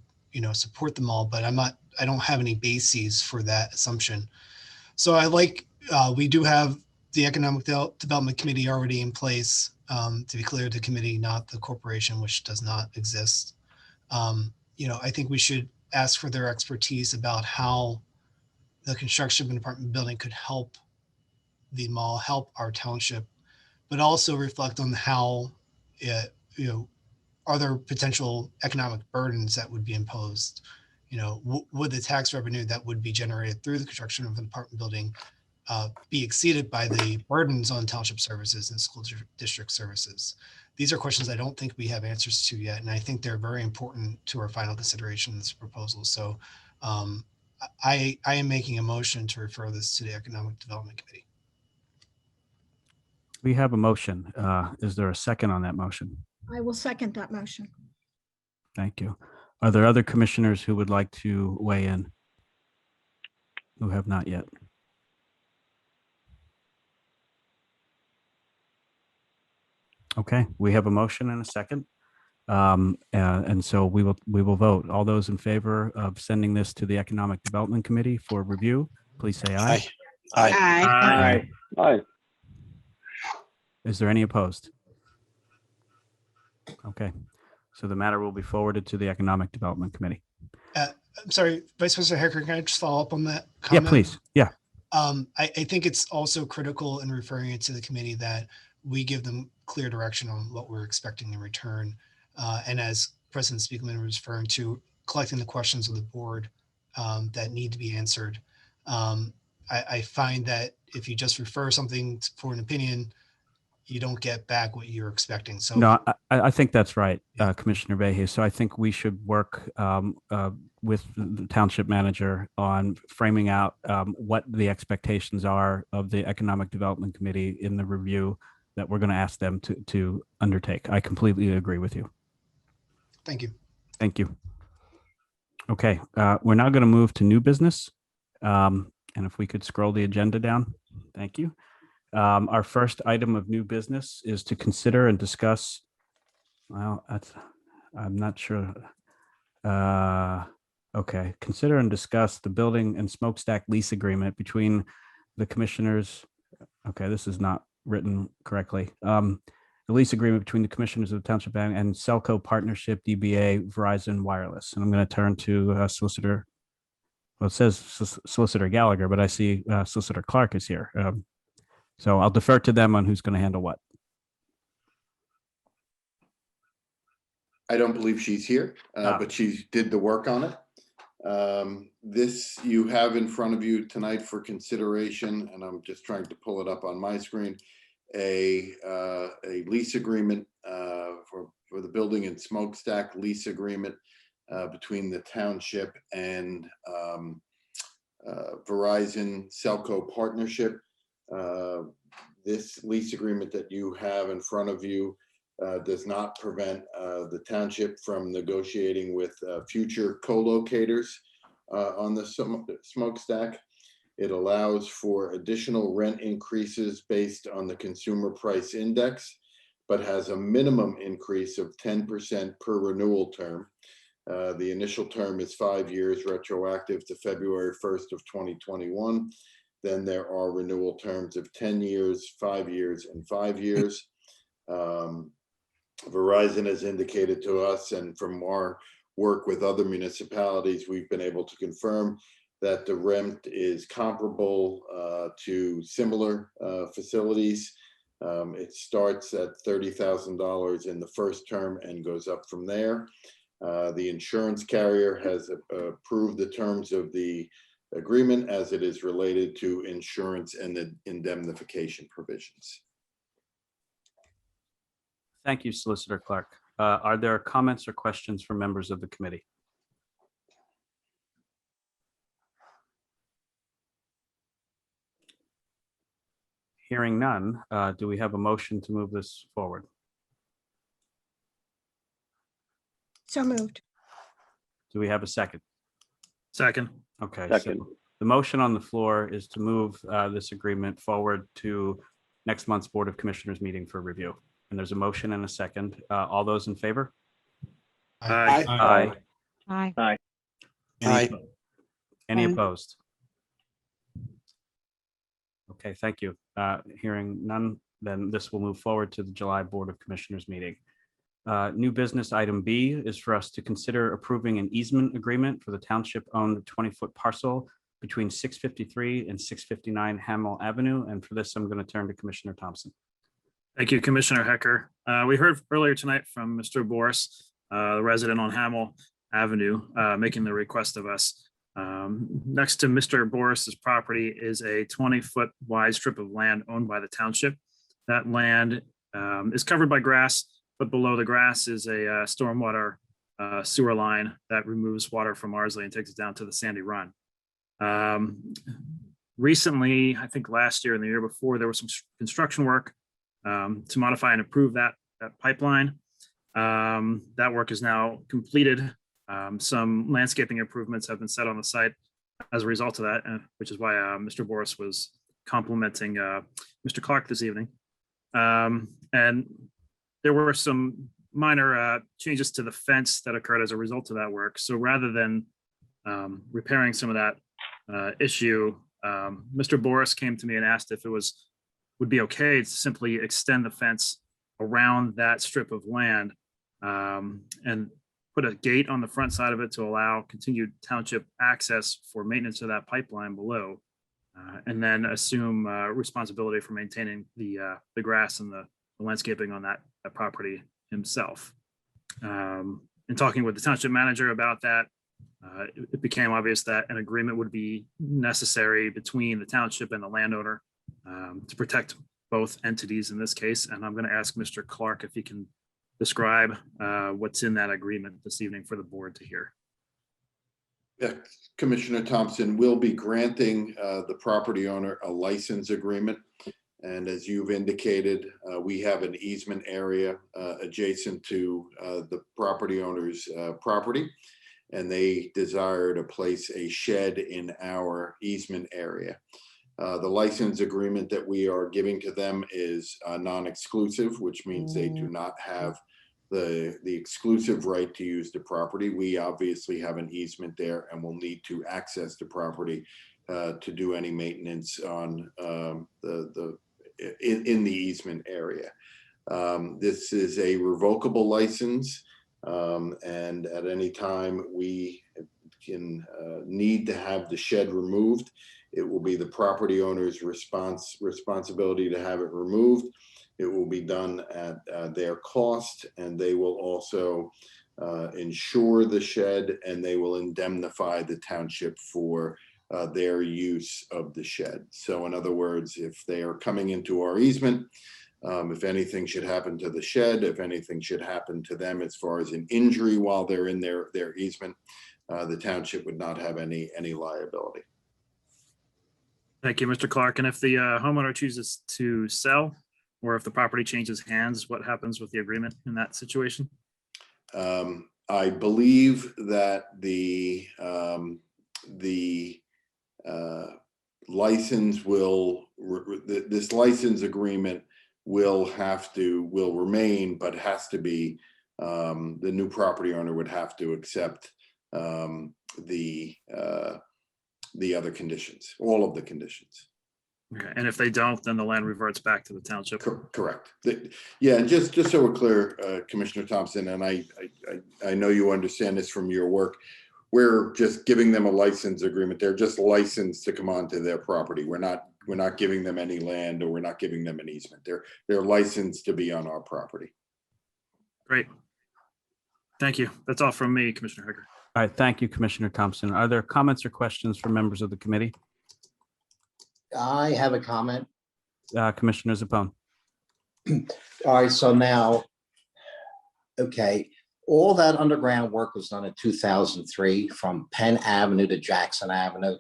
support the mall, but I don't have any bases for that assumption. So we do have the Economic Development Committee already in place. To be clear, the committee, not the corporation, which does not exist. I think we should ask for their expertise about how the construction of an apartment building could help the mall, help our township, but also reflect on how, are there potential economic burdens that would be imposed? Would the tax revenue that would be generated through the construction of an apartment building be exceeded by the burdens on township services and school district services? These are questions I don't think we have answers to yet, and I think they're very important to our final consideration of this proposal. So I am making a motion to refer this to the Economic Development Committee. We have a motion. Is there a second on that motion? I will second that motion. Thank you. Are there other commissioners who would like to weigh in? Who have not yet? Okay, we have a motion and a second. And so we will vote. All those in favor of sending this to the Economic Development Committee for review, please say aye. Aye. Aye. Is there any opposed? Okay, so the matter will be forwarded to the Economic Development Committee. I'm sorry, Vice President Hecker, can I just follow up on that Yeah, comment? please. Yeah. I think it's also critical in referring it to the committee that we give them clear direction on what we're expecting in return. And as President Spiegelman was referring to, collecting the questions of the board that need to be answered. I find that if you just refer something for an opinion, you don't get back what you're expecting. So No, I think that's right, Commissioner Behe. So I think we should work with the township manager on framing out what the expectations are of the Economic Development Committee in the review that we're going to ask them to undertake. I completely agree with you. Thank you. Thank you. Okay, we're now going to move to new business. And if we could scroll the agenda down, thank you. Our first item of new business is to consider and discuss, well, I'm not sure. Okay, consider and discuss the building and smokestack lease agreement between the commissioners. Okay, this is not written correctly. The lease agreement between the commissioners of the Township Bank and Selco Partnership, DBA Verizon Wireless. And I'm going to turn to Solicitor, well, it says Solicitor Gallagher, but I see Solicitor Clark is here. So I'll defer to them on who's going to handle what. I don't believe she's here, but she did the work on it. This you have in front of you tonight for consideration, and I'm just trying to pull it up on my screen. A lease agreement for the building and smokestack lease agreement between the township and Verizon Selco Partnership. This lease agreement that you have in front of you does not prevent the township from negotiating with future co-locators on the smokestack. It allows for additional rent increases based on the consumer price index, but has a minimum increase of 10% per renewal term. The initial term is 5 years, retroactive to February 1st of 2021. Then there are renewal terms of 10 years, 5 years, and 5 years. Verizon has indicated to us, and from our work with other municipalities, we've been able to confirm that the rent is comparable to similar facilities. It starts at $30,000 in the first term and goes up from there. The insurance carrier has approved the terms of the agreement as it is related to insurance and the indemnification provisions. Thank you, Solicitor Clark. Are there comments or questions from members of the committee? Hearing none, do we have a motion to move this forward? So moved. Do we have a second? Second. Okay. Second. So the motion on the floor is to move this agreement forward to next month's Board of Commissioners meeting for review. And there's a motion and a second. All those in favor? Aye. Aye. Aye. Aye. Any Aye. opposed? Okay, thank you. Hearing none, then this will move forward to the July Board of Commissioners meeting. New business item B is for us to consider approving an easement agreement for the township-owned 20-foot parcel between 653 and 659 Hamel Avenue. And for this, I'm going to turn to Commissioner Thompson. Thank you, Commissioner Hecker. We heard earlier tonight from Mr. Boris, the resident on Hamel Avenue, making the request of us. Next to Mr. Boris's property is a 20-foot wide strip of land owned by the township. That land is covered by grass, but below the grass is a stormwater sewer line that removes water from Ardsley and takes it down to the Sandy Run. Recently, I think last year and the year before, there was some construction work to modify and improve that pipeline. That work is now completed. Some landscaping improvements have been set on the site as a result of that, which is why Mr. Boris was complimenting Mr. Clark this evening. And there were some minor changes to the fence that occurred as a result of that work. So rather than repairing some of that issue, Mr. Boris came to me and asked if it would be okay to simply extend the fence around that strip of land and put a gate on the front side of it to allow continued township access for maintenance of that pipeline below, and then assume responsibility for maintaining the grass and the landscaping on that property himself. In talking with the township manager about that, it became obvious that an agreement would be necessary between the township and the landowner to protect both entities in this case. And I'm going to ask Mr. Clark if he can describe what's in that agreement this evening for the board to hear. Yeah, Commissioner Thompson will be granting the property owner a license agreement. And as you've indicated, we have an easement area adjacent to the property owner's property, and they desire to place a shed in our easement area. The license agreement that we are giving to them is non-exclusive, which means they do not have the exclusive right to use the property. We obviously have an easement there and will need to access the property to do any maintenance on in the easement area. This is a revocable license, and at any time we can need to have the shed removed. It will be the property owner's responsibility to have it removed. It will be done at their cost, and they will also insure the shed, and they will indemnify the township for their use of the shed. So in other words, if they are coming into our easement, if anything should happen to the shed, if anything should happen to them as far as an injury while they're in their easement, the township would not have any liability. Thank you, Mr. Clark. And if the homeowner chooses to sell, or if the property changes hands, what happens with the agreement in that situation? I believe that the license will, this license agreement will remain, but has to be, the new property owner would have to accept the other conditions, all of the conditions. Okay, and if they don't, then the land reverts back to the township. Correct. Yeah, and just so we're clear, Commissioner Thompson, and I know you understand this from your work, we're just giving them a license agreement. They're just licensed to come onto their property. We're not giving them any land, or we're not giving them an easement. They're licensed to be on our property. Great. Thank you. That's all from me, Commissioner Hecker. All right, thank you, Commissioner Thompson. Are there comments or questions from members of the committee? I have a comment. Commissioner Zepone. All right, so now, okay, all that underground work was done in 2003 from Penn Avenue to Jackson Avenue.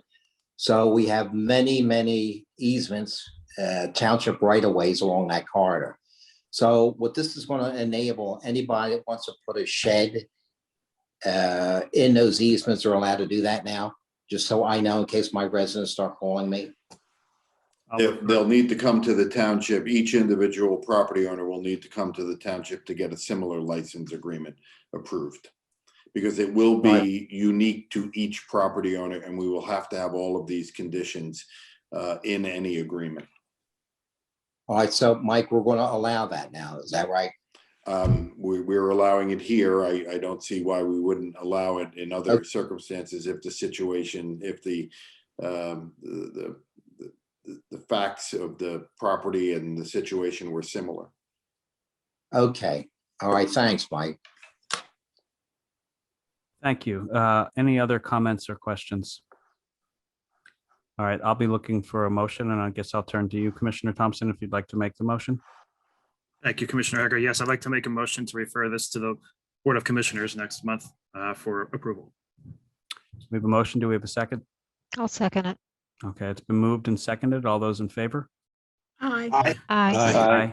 So we have many, many easements, township right-of-ways along that corridor. So what this is going to enable, anybody that wants to put a shed in those easements are allowed to do that now, just so I know in case my residents start calling me. They'll need to come to the township. Each individual property owner will need to come to the township to get a similar license agreement approved, because it will be unique to each property owner, and we will have to have all of these conditions in any agreement. All right, so Mike, we're going to allow that now. Is that right? We're allowing it here. I don't see why we wouldn't allow it in other circumstances if the situation, if the facts of the property and the situation were similar. Okay. All right. Thanks, Mike. Thank you. Any other comments or questions? All right, I'll be looking for a motion, and I guess I'll turn to you, Commissioner Thompson, if you'd like to make the motion. Thank you, Commissioner Hecker. Yes, I'd like to make a motion to refer this to the Board of Commissioners next month for approval. We have a motion. Do we have a second? I'll second it. Okay, it's been moved and seconded. All those in favor? Aye. Aye. Aye.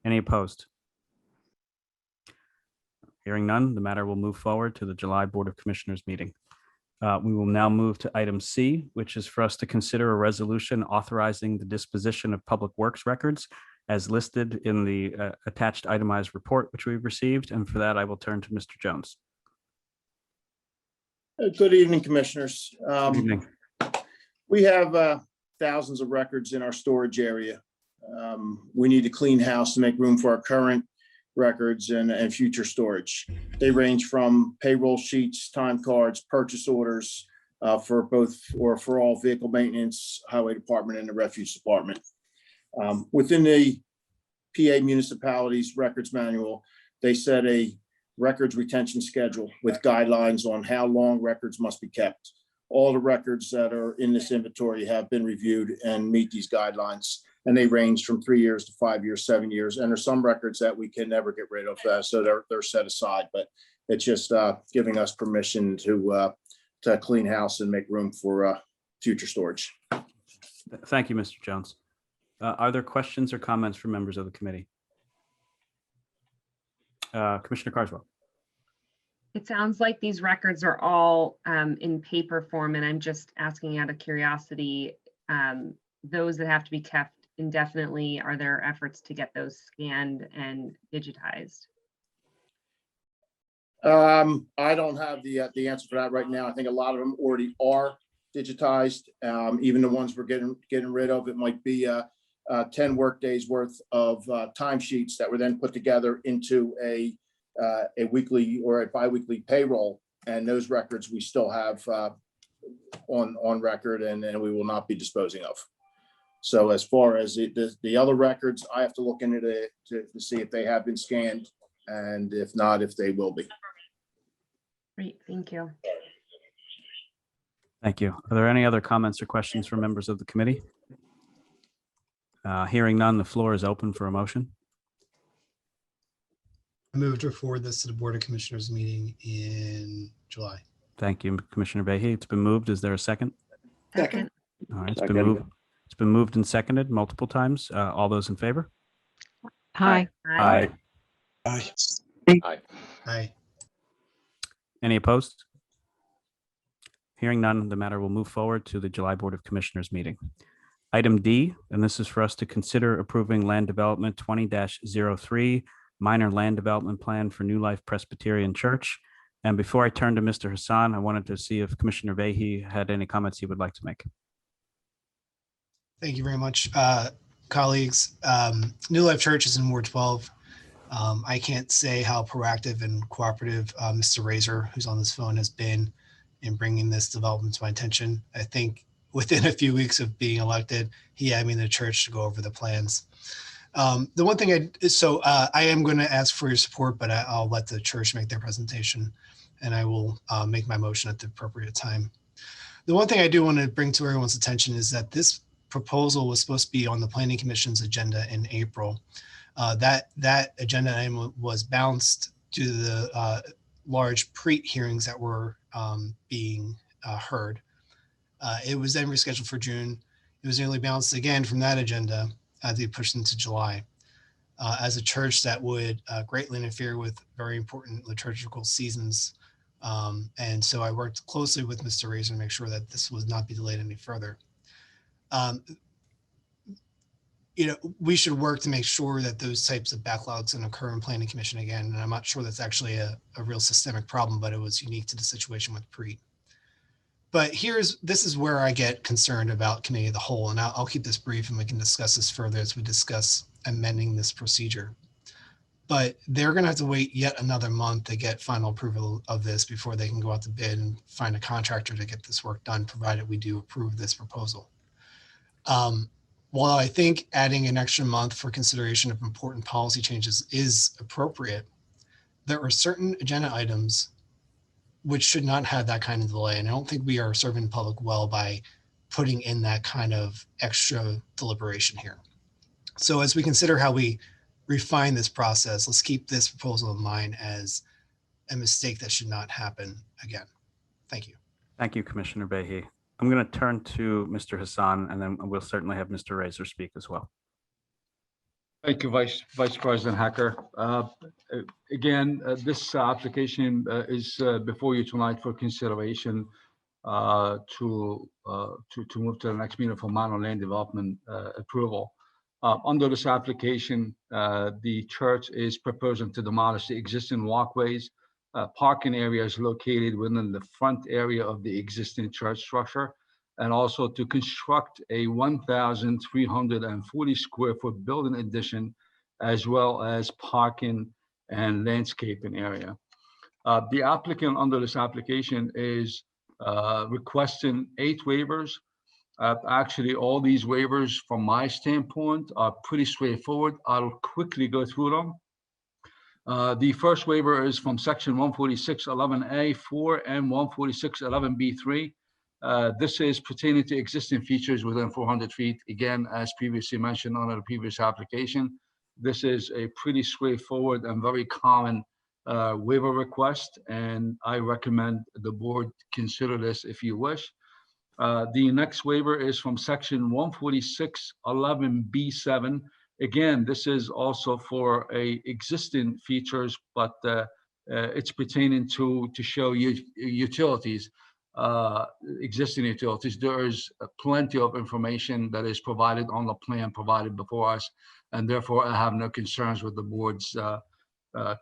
Any opposed? Hearing none, the matter will move forward to the July Board of Commissioners meeting. We will now move to item C, which is for us to consider a resolution authorizing the disposition of public works records as listed in the attached itemized report, which we've received. And for that, I will turn to Mr. Jones. Good evening, Commissioners. Good evening. We have thousands of records in our storage area. We need to clean house to make room for our current records and future storage. They range from payroll sheets, time cards, purchase orders for both or for all vehicle maintenance, highway department, and the refuse department. Within the PA municipalities records manual, they set a records retention schedule with guidelines on how long records must be kept. All the records that are in this inventory have been reviewed and meet these guidelines. And they range from 3 years to 5 years, 7 years. And there's some records that we can never get rid of. So they're set aside, but it's just giving us permission to clean house and make room for future storage. Thank you, Mr. Jones. Are there questions or comments from members of the committee? Commissioner Carswell. It sounds like these records are all in paper form, and I'm just asking out of curiosity, those that have to be kept indefinitely, are there efforts to get those scanned and digitized? I don't have the answer for that right now. I think a lot of them already are digitized. Even the ones we're getting rid of, it might be 10 work days worth of timesheets that were then put together into a weekly or a biweekly payroll. And those records we still have on record, and we will not be disposing of. So as far as the other records, I have to look into it to see if they have been scanned, and if not, if they will be. Great, thank you. Thank you. Are there any other comments or questions from members of the committee? Hearing none, the floor is open for a motion. I move to forward this to the Board of Commissioners meeting in July. Thank you, Commissioner Behe. It's been moved. Is there a second? Second. All right, it's been moved. It's been moved and seconded multiple times. All those in favor? Aye. Aye. Aye. Aye. Aye. Any opposed? Hearing none, the matter will move forward to the July Board of Commissioners meeting. Item D, and this is for us to consider approving land development 20-03, minor land development plan for New Life Presbyterian Church. And before I turn to Mr. Hassan, I wanted to see if Commissioner Behe had any comments he would like to make. Thank you very much, colleagues. New Life Church is in Ward 12. I can't say how proactive and cooperative Mr. Razor, who's on this phone, has been in bringing this development to my attention. I think within a few weeks of being elected, he had me in the church to go over the plans. The one thing I am going to ask for your support, but I'll let the church make their presentation, and I will make my motion at the appropriate time. The one thing I do want to bring to everyone's attention is that this proposal was supposed to be on the Planning Commission's agenda in April. That agenda item was bounced due to the large PREET hearings that were being heard. It was then rescheduled for June. It was nearly bounced again from that agenda as they pushed into July. As a church, that would greatly interfere with very important liturgical seasons. And so I worked closely with Mr. Razor to make sure that this would not be delayed any further. We should work to make sure that those types of backlogs don't occur in Planning Commission again. And I'm not sure that's actually a real systemic problem, but it was unique to the situation with PREET. But this is where I get concerned about committee of the whole, and I'll keep this brief and we can discuss this further as we discuss amending this procedure. But they're going to have to wait yet another month to get final approval of this before they can go out to bid and find a contractor to get this work done, provided we do approve this proposal. While I think adding an extra month for consideration of important policy changes is appropriate, there are certain agenda items which should not have that kind of delay. And I don't think we are serving the public well by putting in that kind of extra deliberation here. So as we consider how we refine this process, let's keep this proposal in mind as a mistake that should not happen again. Thank you. Thank you, Commissioner Behe. I'm going to turn to Mr. Hassan, and then we'll certainly have Mr. Razor speak as well. Thank you, Vice President Hacker. Again, this application is before you tonight for consideration to move to the next meeting for minor land development approval. Under this application, the church is proposing to demolish the existing walkways, parking areas located within the front area of the existing church structure, and also to construct a 1,340 square foot building addition, as well as parking and landscaping area. The applicant under this application is requesting 8 waivers. Actually, all these waivers, from my standpoint, are pretty straightforward. I'll quickly go through them. The first waiver is from section 146.11A4 and 146.11B3. This is pertaining to existing features within 400 feet. Again, as previously mentioned on the previous application, this is a pretty straightforward and very common waiver request, and I recommend the board consider this if you wish. The next waiver is from section 146.11B7. Again, this is also for existing features, but it's pertaining to show utilities. Existing utilities. There is plenty of information that is provided on the plan provided before us, and therefore I have no concerns with the board's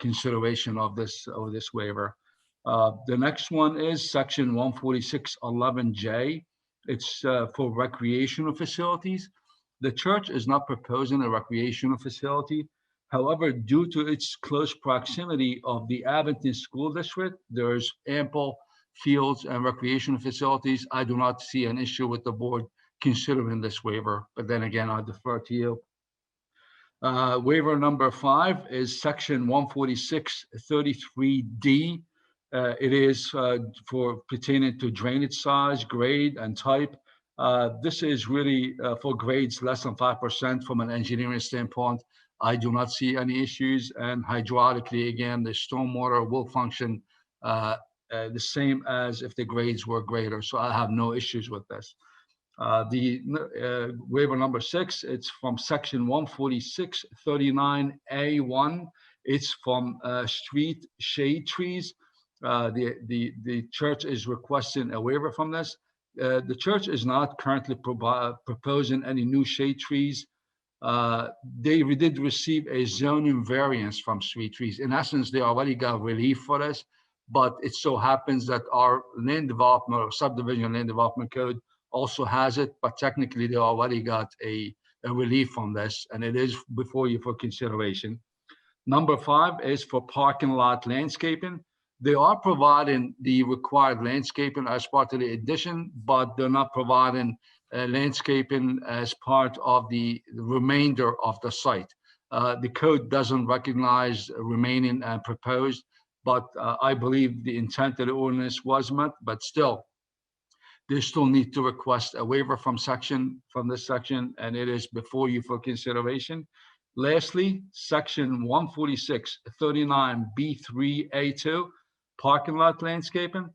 consideration of this waiver. The next one is section 146.11J. It's for recreational facilities. The church is not proposing a recreational facility. However, due to its close proximity of the Abington School District, there's ample fields and recreational facilities. I do not see an issue with the board considering this waiver, but then again, I defer to you. Waiver number 5 is section 146.33D. It is for pertaining to drainage size, grade, and type. This is really for grades less than 5% from an engineering standpoint. I do not see any issues, and hydraulically, again, the stormwater will function the same as if the grades were greater. So I have no issues with this. The waiver number 6, it's from section 146.39A1. It's from street shade trees. The church is requesting a waiver from this. The church is not currently proposing any new shade trees. They did receive a zoning variance from street trees. In essence, they already got relief for this, but it so happens that our land development or subdivision land development code also has it, but technically they already got a relief from this, and it is before you for consideration. Number 5 is for parking lot landscaping. They are providing the required landscaping as part of the addition, but they're not providing landscaping as part of the remainder of the site. The code doesn't recognize remaining and proposed, but I believe the intent of the ordinance was met, but still, they still need to request a waiver from this section, and it is before you for consideration. Lastly, section 14639B3A2, parking lot landscaping.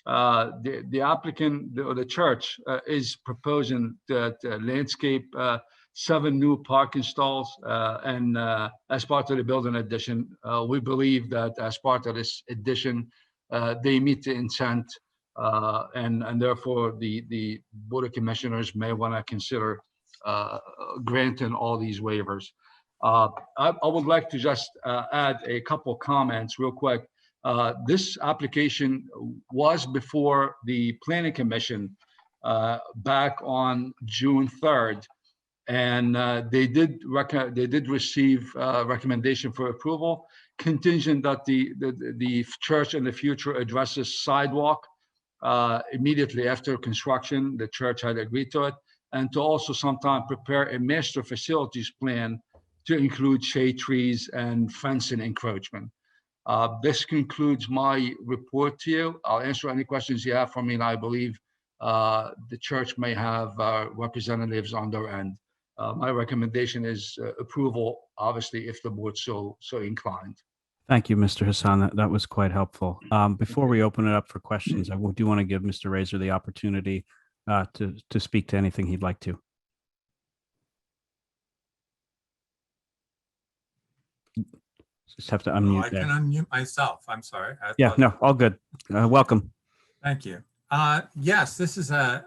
The applicant or the church is proposing that landscape 7 new parking stalls, and as part of the building addition, we believe that as part of this addition, they meet the intent, and therefore the Board of Commissioners may want to consider granting all these waivers. I would like to just add a couple comments real quick. This application was before the Planning Commission back on June 3rd, and they did receive recommendation for approval, contingent that the church in the future addresses sidewalk immediately after construction. The church had agreed to it, and to also sometime prepare a master facilities plan to include shade trees and fencing encroachment. This concludes my report to you. I'll answer any questions you have for me, and I believe the church may have representatives on their end. My recommendation is approval, obviously, if the board so inclined. Thank you, Mr. Hassan. That was quite helpful. Before we open it up for questions, I do want to give Mr. Razor the opportunity to speak to anything he'd like to. Just have to unmute. I can unmute myself. I'm sorry. Yeah, no, all good. Welcome. Thank you. Yes, this is not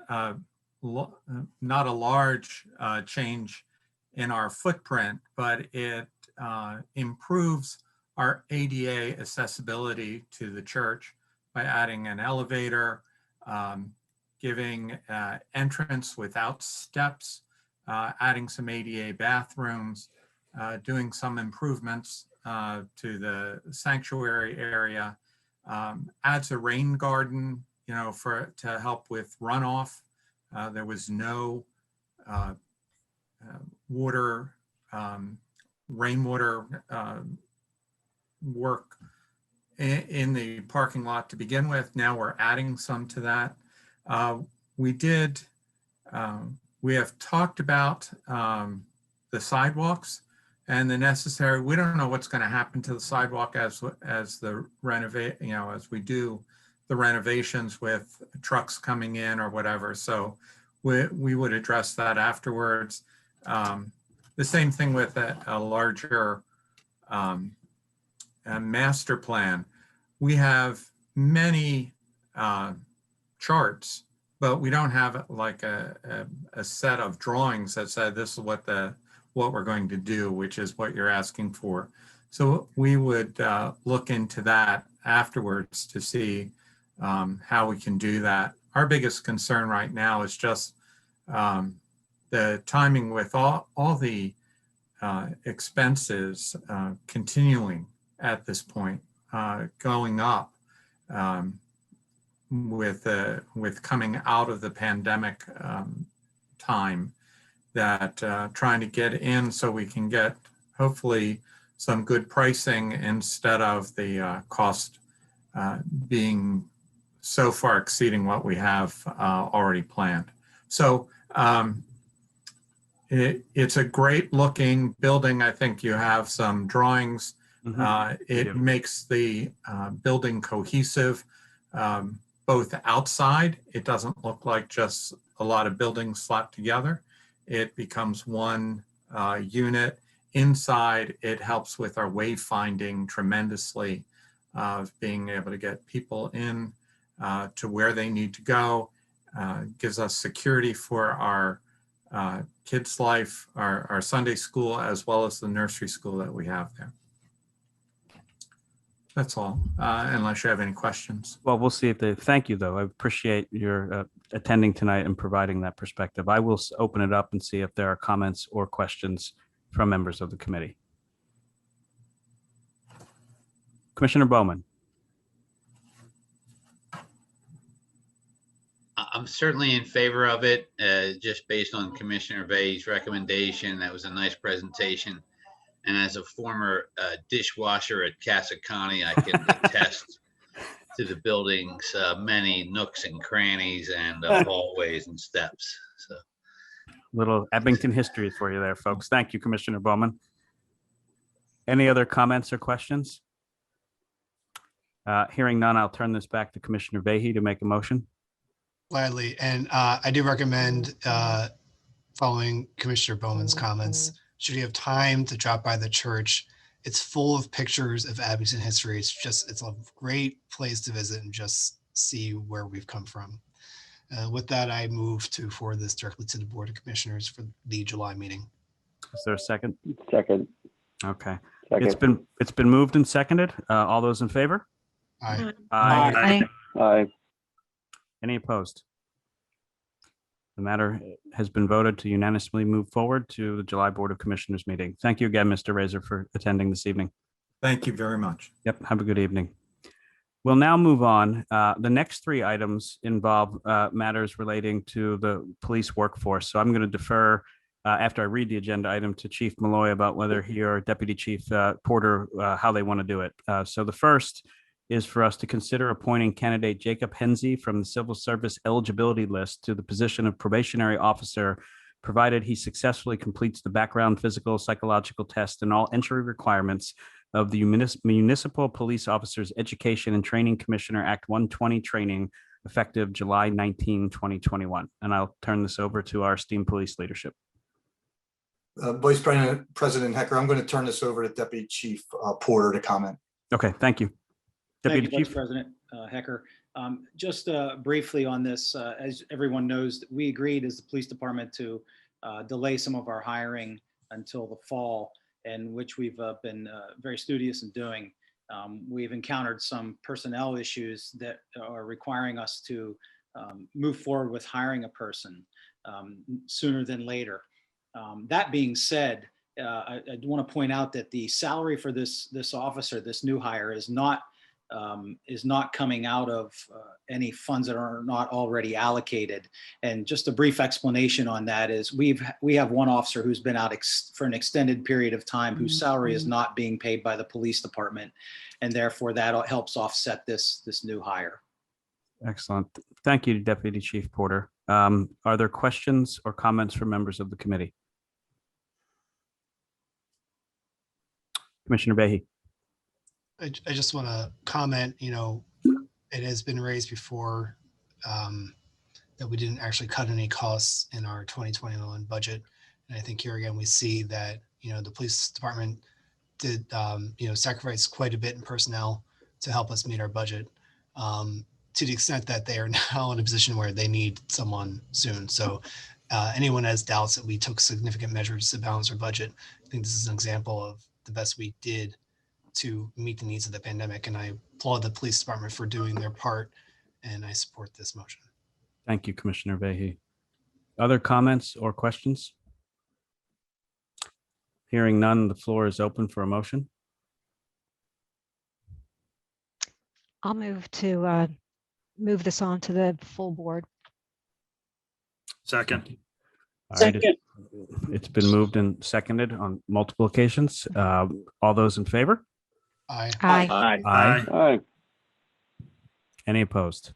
a large change in our footprint, but it improves our ADA accessibility to the church by adding an elevator, giving entrance without steps, adding some ADA bathrooms, doing some improvements to the sanctuary area, adds a rain garden, to help with runoff. There was no rainwater work in the parking lot to begin with. Now we're adding some to that. We have talked about the sidewalks and the necessary. We don't know what's going to happen to the sidewalk as the as we do the renovations with trucks coming in or whatever. So we would address that afterwards. The same thing with a larger master plan. We have many charts, but we don't have like a set of drawings that said this is what we're going to do, which is what you're asking for. So we would look into that afterwards to see how we can do that. Our biggest concern right now is just the timing with all the expenses continuing at this point, going up with coming out of the pandemic time, that trying to get in so we can get hopefully some good pricing instead of the cost being so far exceeding what we have already planned. So it's a great looking building. I think you have some drawings. It makes the building cohesive, both outside. It doesn't look like just a lot of buildings slapped together. It becomes one unit. Inside, it helps with our wayfinding tremendously, of being able to get people in to where they need to go. Gives us security for our kids' life, our Sunday school, as well as the nursery school that we have there. That's all, unless you have any questions. Well, we'll see if they, thank you, though. I appreciate your attending tonight and providing that perspective. I will open it up and see if there are comments or questions from members of the committee. Commissioner Bowman. I'm certainly in favor of it, just based on Commissioner Vay's recommendation. That was a nice presentation. And as a former dishwasher at Casacani, I can attest to the building's many nooks and crannies and hallways and steps. So, Little Abington history for you there, folks. Thank you, Commissioner Bowman. Any other comments or questions? Hearing none, I'll turn this back to Commissioner Vahey to make a motion. Gladly. And I do recommend following Commissioner Bowman's comments. Should you have time to drop by the church, it's full of pictures of Abington history. It's a great place to visit and just see where we've come from. With that, I move to forward this directly to the Board of Commissioners for the July meeting. Is there a second? Second. Okay. Second. It's been moved and seconded. All those in favor? Aye. Aye. Aye. Any opposed? The matter has been voted to unanimously move forward to the July Board of Commissioners meeting. Thank you again, Mr. Razor, for attending this evening. Thank you very much. Yep, have a good evening. We'll now move on. The next three items involve matters relating to the police workforce. So I'm going to defer after I read the agenda item to Chief Malloy about whether he or Deputy Chief Porter, how they want to do it. So the first is for us to consider appointing candidate Jacob Henze from the Civil Service eligibility list to the position of probationary officer, provided he successfully completes the background, physical, psychological test, and all entry requirements of the Municipal Police Officers Education and Training Commissioner Act 120 training effective July 19, 2021. And I'll turn this over to our esteemed police leadership. Vice President Hecker, I'm going to turn this over to Deputy Chief Porter to comment. Okay, thank you. Deputy Thank you, Chief. Vice President Hecker. Just briefly on this, as everyone knows, we agreed as the police department to delay some of our hiring until the fall, and which we've been very studious in doing. We've encountered some personnel issues that are requiring us to move forward with hiring a person sooner than later. That being said, I want to point out that the salary for this officer, this new hire, is not coming out of any funds that are not already allocated. And just a brief explanation on that is we have one officer who's been out for an extended period of time whose salary is not being paid by the police department, and therefore that helps offset this new hire. Excellent. Thank you, Deputy Chief Porter. Are there questions or comments from members of the committee? Commissioner Vahey. I just want to comment, it has been raised before that we didn't actually cut any costs in our 2021 budget. And I think here again, we see that, the police department did, sacrifice quite a bit in personnel to help us meet our budget, to the extent that they are now in a position where they need someone soon. So anyone has doubts that we took significant measures to balance our budget, I think this is an example of the best we did to meet the needs of the pandemic. And I applaud the police department for doing their part, and I support this motion. Thank you, Commissioner Vahey. Other comments or questions? Hearing none, the floor is open for a motion. I'll move to move this on to the full board. Second. All right, it's been moved and seconded on multiple occasions. All those in favor? Aye. Aye. Aye. Any opposed?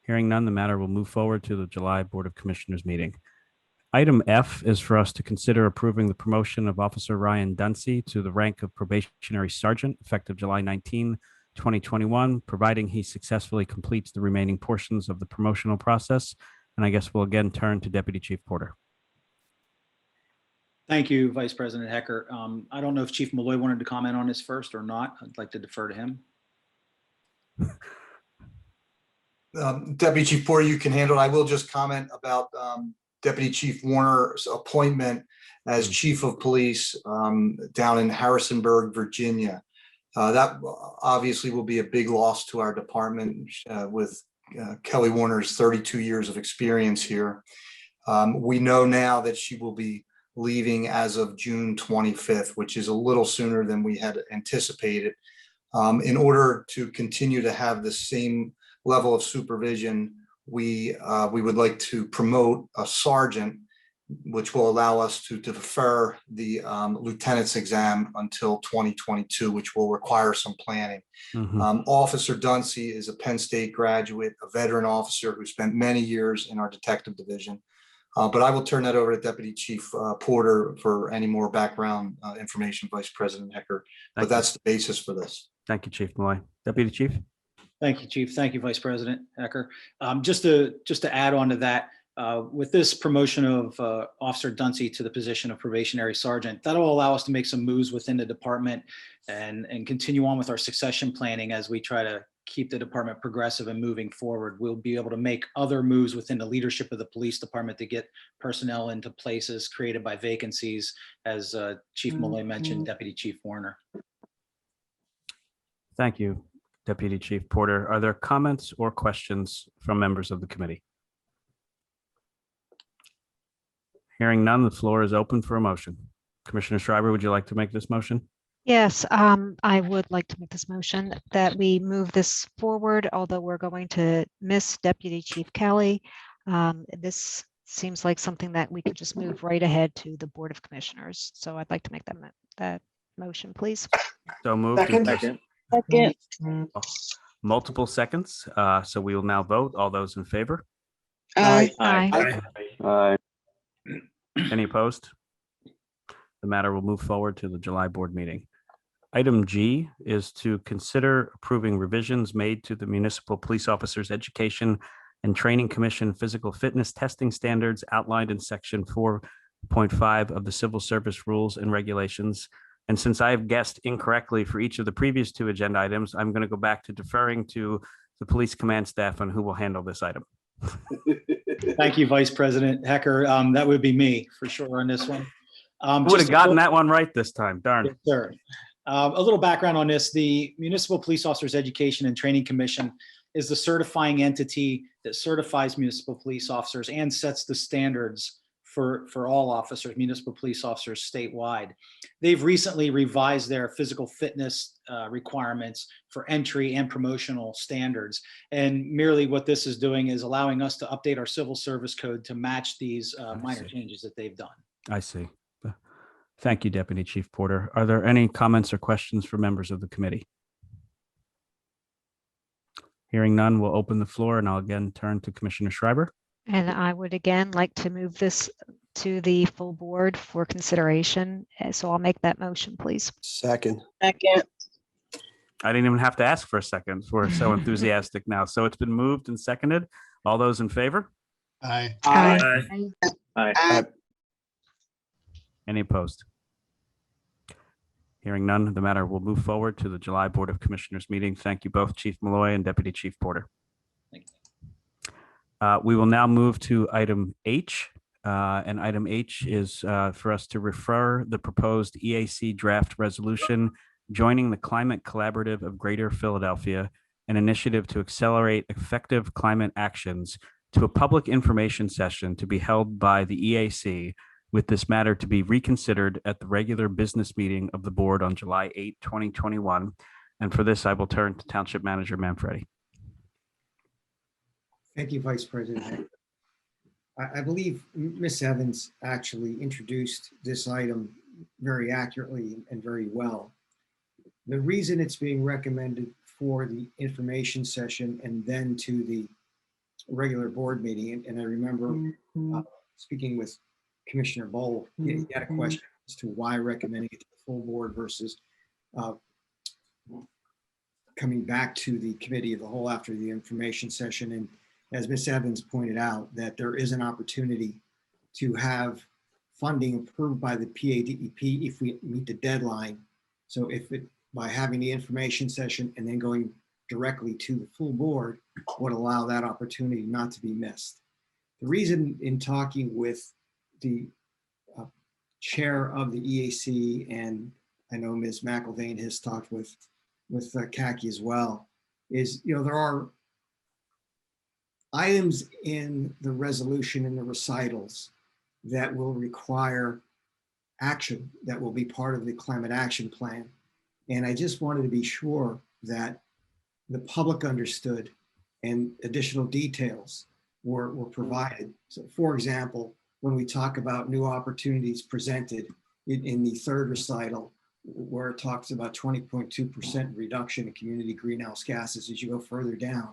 Hearing none, the matter will move forward to the July Board of Commissioners meeting. Item F is for us to consider approving the promotion of Officer Ryan Dunsey to the rank of probationary sergeant effective July 19, 2021, providing he successfully completes the remaining portions of the promotional process. And I guess we'll again turn to Deputy Chief Porter. Thank you, Vice President Hecker. I don't know if Chief Malloy wanted to comment on this first or not. I'd like to defer to him. Deputy Chief Porter, you can handle it. I will just comment about Deputy Chief Warner's appointment as Chief of Police down in Harrisonburg, Virginia. That obviously will be a big loss to our department with Kelly Warner's 32 years of experience here. We know now that she will be leaving as of June 25th, which is a little sooner than we had anticipated. In order to continue to have the same level of supervision, we would like to promote a sergeant, which will allow us to defer the lieutenant's exam until 2022, which will require some planning. Officer Dunsey is a Penn State graduate, a veteran officer who spent many years in our detective division. But I will turn that over to Deputy Chief Porter for any more background information, Vice President Hecker. But that's the basis for this. Thank you, Chief Malloy. Deputy Chief. Thank you, Chief. Thank you, Vice President Hecker. Just to add on to that, with this promotion of Officer Dunsey to the position of probationary sergeant, that'll allow us to make some moves within the department and continue on with our succession planning as we try to keep the department progressive and moving forward. We'll be able to make other moves within the leadership of the police department to get personnel into places created by vacancies, as Chief Malloy mentioned, Deputy Chief Warner. Thank you, Deputy Chief Porter. Are there comments or questions from members of the committee? Hearing none, the floor is open for a motion. Commissioner Schreiber, would you like to make this motion? Yes, I would like to make this motion that we move this forward, although we're going to miss Deputy Chief Kelly. This seems like something that we could just move right ahead to the Board of Commissioners. So I'd like to make that motion, please. So moved. Second. Multiple seconds. So we will now vote. All those in favor? Aye. Aye. Any opposed? The matter will move forward to the July board meeting. Item G is to consider approving revisions made to the Municipal Police Officers Education and Training Commission physical fitness testing standards outlined in section 4.5 of the Civil Service Rules and Regulations. And since I have guessed incorrectly for each of the previous two agenda items, I'm going to go back to deferring to the police command staff on who will handle this item. Thank you, Vice President Hecker. That would be me for sure on this one. Would have gotten that one right this time. Darn. Yes, sir. A little background on this. The Municipal Police Officers Education and Training Commission is the certifying entity that certifies municipal police officers and sets the standards for all officers, municipal police officers statewide. They've recently revised their physical fitness requirements for entry and promotional standards. And merely what this is doing is allowing us to update our civil service code to match these minor changes that they've done. I see. Thank you, Deputy Chief Porter. Are there any comments or questions for members of the committee? Hearing none, we'll open the floor and I'll again turn to Commissioner Schreiber. And I would again like to move this to the full board for consideration. So I'll make that motion, please. Second. I didn't even have to ask for a second. We're so enthusiastic now. So it's been moved and seconded. All those in favor? Aye. Aye. Aye. Any opposed? Hearing none, the matter will move forward to the July Board of Commissioners meeting. Thank you both, Chief Malloy and Deputy Chief Porter. We will now move to item H. And item H is for us to refer the proposed EAC draft resolution joining the Climate Collaborative of Greater Philadelphia, an initiative to accelerate effective climate actions, to a public information session to be held by the EAC, with this matter to be reconsidered at the regular business meeting of the board on July 8, 2021. And for this, I will turn to Township Manager Manfredi. Thank you, Vice President. I believe Ms. Evans actually introduced this item very accurately and very well. The reason it's being recommended for the information session and then to the regular board meeting, and I remember speaking with Commissioner Bowl, he had a question as to why recommending it to the full board versus coming back to the committee of the whole after the information session. And as Ms. Evans pointed out, that there is an opportunity to have funding approved by the PADEP if we meet the deadline. So if it, by having the information session and then going directly to the full board would allow that opportunity not to be missed. The reason in talking with the chair of the EAC, and I know Ms. McIlvaine has talked with with Kaki as well, is, there are items in the resolution and the recitals that will require action, that will be part of the climate action plan. And I just wanted to be sure that the public understood and additional details were provided. So for example, when we talk about new opportunities presented in the third recital, where it talks about 20.2% reduction in community greenhouse gases as you go further down,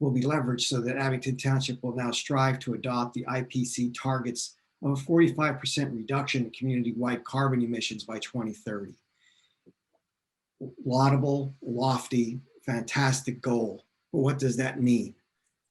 will be leveraged so that Abington Township will now strive to adopt the IPC targets of a 45% reduction in community-wide carbon emissions by 2030. Laudable, lofty, fantastic goal. But what does that mean?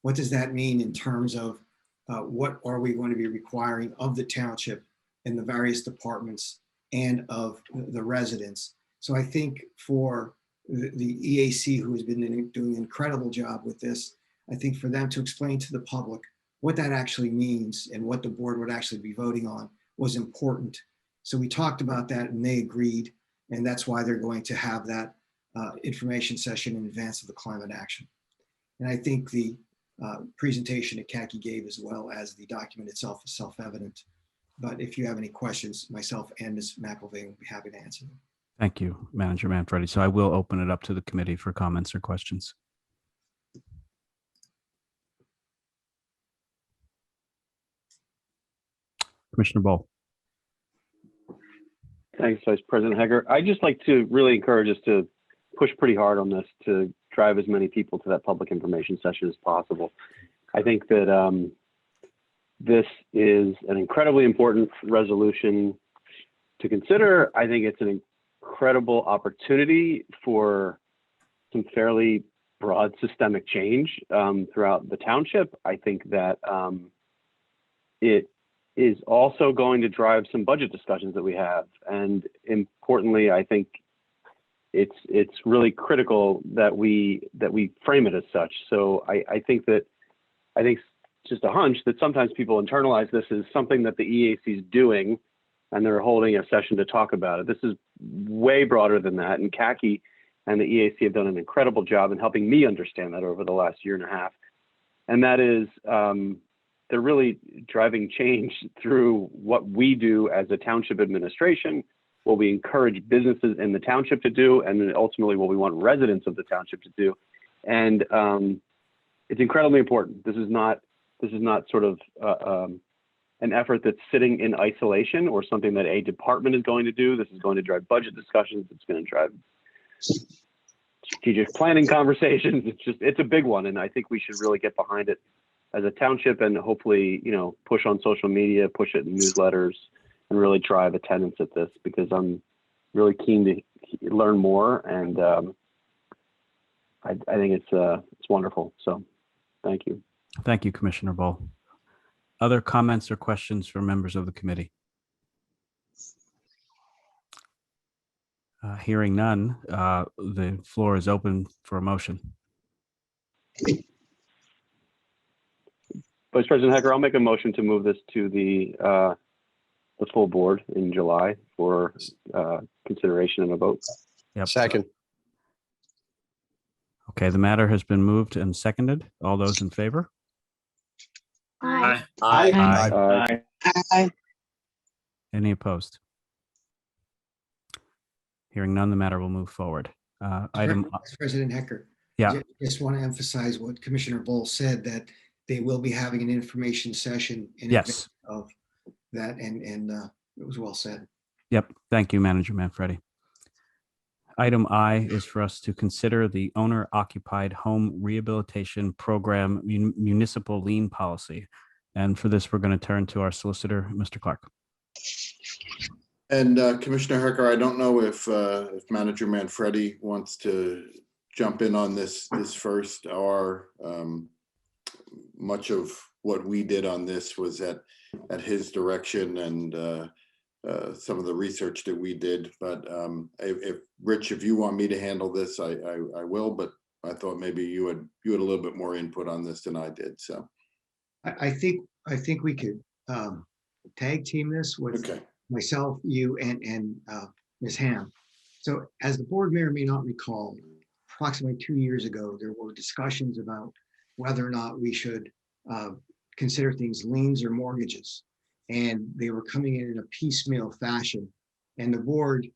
What does that mean in terms of what are we going to be requiring of the township and the various departments and of the residents? So I think for the EAC, who has been doing an incredible job with this, I think for them to explain to the public what that actually means and what the board would actually be voting on was important. So we talked about that and they agreed, and that's why they're going to have that information session in advance of the climate action. And I think the presentation that Kaki gave, as well as the document itself, is self-evident. But if you have any questions, myself and Ms. McElvain will be happy to answer them. Thank you, Manager Manfredi. So I will open it up to the committee for comments or questions. Commissioner Bowl. Thanks, Vice President Hecker. I'd just like to really encourage us to push pretty hard on this to drive as many people to that public information session as possible. I think that this is an incredibly important resolution to consider. I think it's an incredible opportunity for some fairly broad systemic change throughout the township. I think that it is also going to drive some budget discussions that we have. And importantly, I think it's really critical that we frame it as such. So I think it's just a hunch that sometimes people internalize this as something that the EAC is doing and they're holding a session to talk about it. This is way broader than that. And Kaki and the EAC have done an incredible job in helping me understand that over the last year and a half. And that is, they're really driving change through what we do as a township administration, what we encourage businesses in the township to do, and then ultimately what we want residents of the township to do. And it's incredibly important. This is not sort of an effort that's sitting in isolation or something that a department is going to do. This is going to drive budget discussions. It's going to drive strategic planning conversations. It's a big one. And I think we should really get behind it as a township and hopefully, push on social media, push it in newsletters, and really drive attendance at this, because I'm really keen to learn more. And I think it's wonderful. So thank you. Thank you, Commissioner Bowl. Other comments or questions from members of the committee? Hearing none, the floor is open for a motion. Vice President Hecker, I'll make a motion to move this to the full board in July for consideration and a vote. Yep. Second. Okay, the matter has been moved and seconded. All those in favor? Aye. Aye. Aye. Any opposed? Hearing none, the matter will move forward. Item. Vice President Hecker. Yeah. Just want to emphasize what Commissioner Bowl said, that they will be having an information session in Yes. advance of that, and it was well said. Yep. Thank you, Manager Manfredi. Item I is for us to consider the owner-occupied home rehabilitation program municipal lien policy. And for this, we're going to turn to our solicitor, Mr. Clark. And Commissioner Hecker, I don't know if Manager Manfredi wants to jump in on this first, or much of what we did on this was at his direction and some of the research that we did. But if Rich, if you want me to handle this, I will. But I thought maybe you had a little bit more input on this than I did. So I think we could tag team this with myself, you, and Ms. Ham. So as the board may or may not recall, approximately 2 years ago, there were discussions about whether or not we should consider things liens or mortgages. And they were coming in a piecemeal fashion. And the board,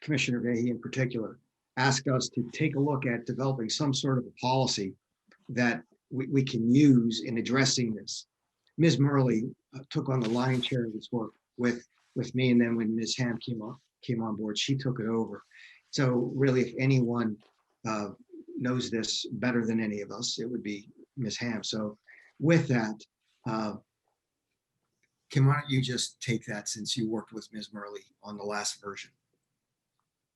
Commissioner Vahey in particular, asked us to take a look at developing some sort of a policy that we can use in addressing this. Ms. Murley took on the lion's share of this work with me, and then when Ms. Ham came on board, she took it over. So really, if anyone knows this better than any of us, it would be Ms. Ham. So with that, Kim, why don't you just take that since you worked with Ms. Murley on the last version?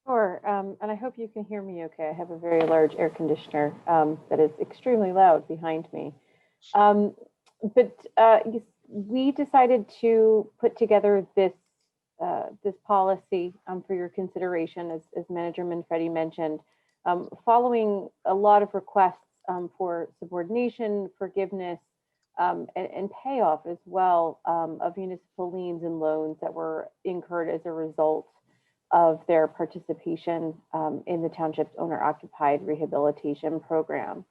Sure, and I hope you can hear me okay. I have a very large air conditioner that is extremely loud behind me. We decided to put together this this policy for your consideration, as Manager Manfredi mentioned, following a lot of requests for subordination, forgiveness, and payoff as well of municipal liens and loans that were incurred as a result of their participation in the township's owner-occupied rehabilitation program.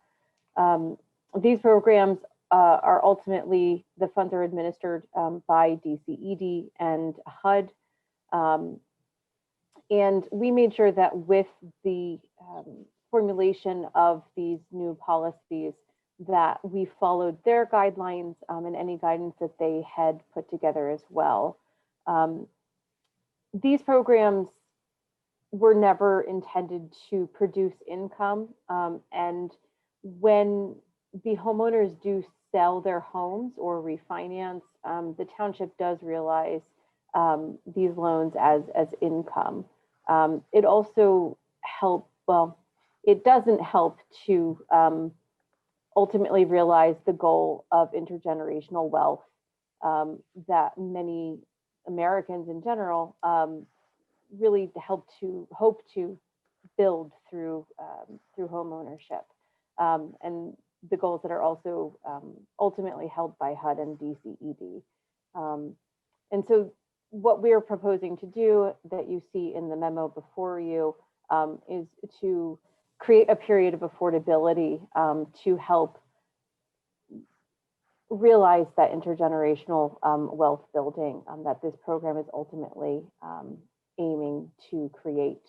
These programs are ultimately, the funds are administered by DCED and HUD. And we made sure that with the formulation of these new policies that we followed their guidelines and any guidance that they had put together as well. These programs were never intended to produce income. And when the homeowners do sell their homes or refinance, the township does realize these loans as income. It also it doesn't help to ultimately realize the goal of intergenerational wealth that many Americans in general really hope to build through home ownership, and the goals that are also ultimately held by HUD and DCED. And so what we're proposing to do that you see in the memo before you is to create a period of affordability to help realize that intergenerational wealth building that this program is ultimately aiming to create.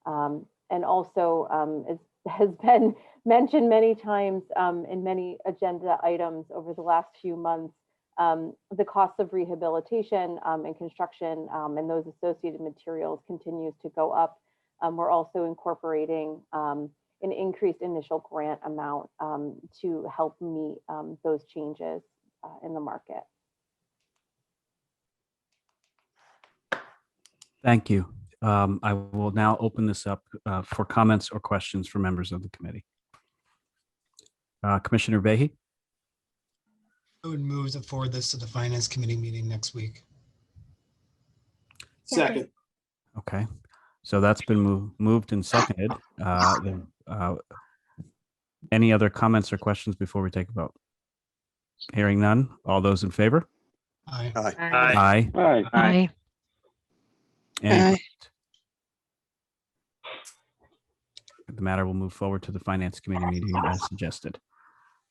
And also, it has been mentioned many times in many agenda items over the last few months, the cost of rehabilitation and construction and those associated materials continues to go up. We're also incorporating an increased initial grant amount to help meet those changes in the market. Thank you. I will now open this up for comments or questions from members of the committee. Commissioner Vahey? I would move to forward this to the Finance Committee meeting next week. Second. Okay, so that's been moved and seconded. Any other comments or questions before we take a vote? Hearing none. All those in favor? Aye. Aye. Aye. Aye. Any Aye. opposed? The matter will move forward to the Finance Committee meeting as suggested.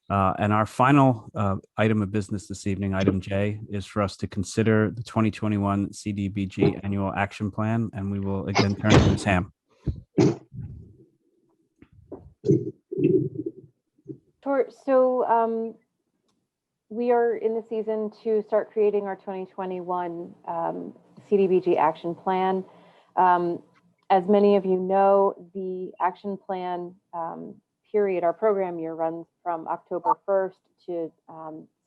And our final item of business this evening, item J, is for us to consider the 2021 CDBG Annual Action Plan, and we will again turn to Ms. Ham. Sure. So we are in the season to start creating our 2021 CDBG Action Plan. As many of you know, the action plan period, our program year, runs from October 1st to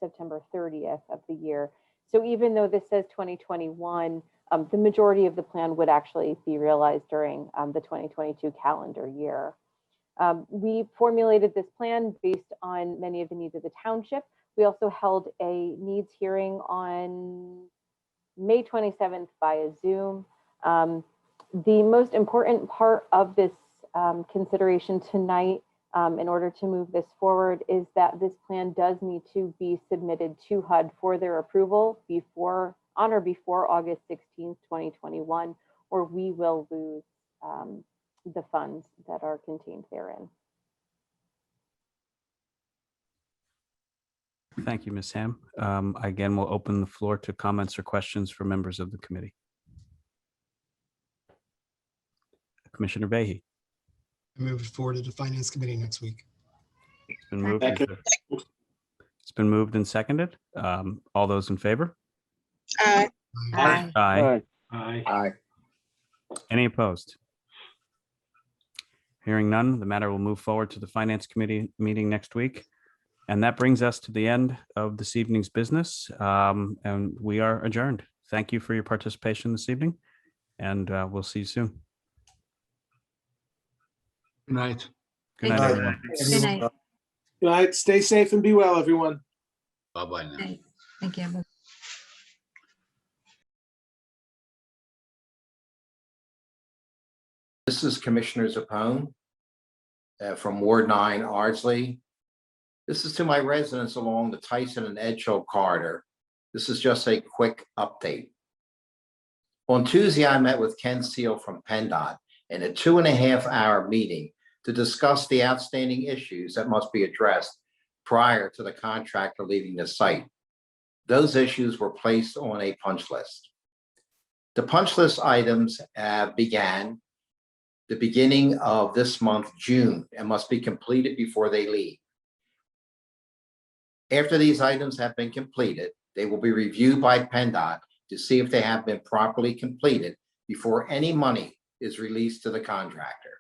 September 30th of the year. So even though this says 2021, the majority of the plan would actually be realized during the 2022 calendar year. We formulated this plan based on many of the needs of the township. We also held a needs hearing on May 27th via Zoom. The most important part of this consideration tonight in order to move this forward is that this plan does need to be submitted to HUD for their approval on or before August 16th, 2021, or we will lose the funds that are contained therein. Thank you, Ms. Ham. Again, we'll open the floor to comments or questions for members of the committee. Commissioner Vahey. I move it forward to the Finance Committee next week. It's been moved. It's been moved and seconded. All those in favor? Aye. Aye. Aye. Aye. Any opposed? Hearing none, the matter will move forward to the Finance Committee meeting next week. And that brings us to the end of this evening's business. And we are adjourned. Thank you for your participation this evening, and we'll see you soon. Good night. Good night, everyone. Good night. Good night. Stay safe and be well, everyone. Bye-bye now. Thank you. This is Commissioner Zapone from Ward 9, Ardsley. This is to my residents along the Tyson and Edgehill corridor. This is just a quick update. On Tuesday, I met with Ken Seal from PennDOT in a 2.5-hour meeting to discuss the outstanding issues that must be addressed prior to the contractor leaving the site. Those issues were placed on a punch list. The punch list items began the beginning of this month, June, and must be completed before they leave. After these items have been completed, they will be reviewed by PennDOT to see if they have been properly completed before any money is released to the contractor.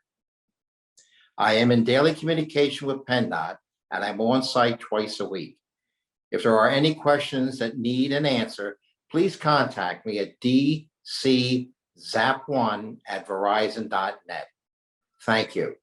I am in daily communication with PennDOT, and I'm on site twice a week. If there are any questions that need an answer, please contact me at dczap1@verizon.net. Thank you.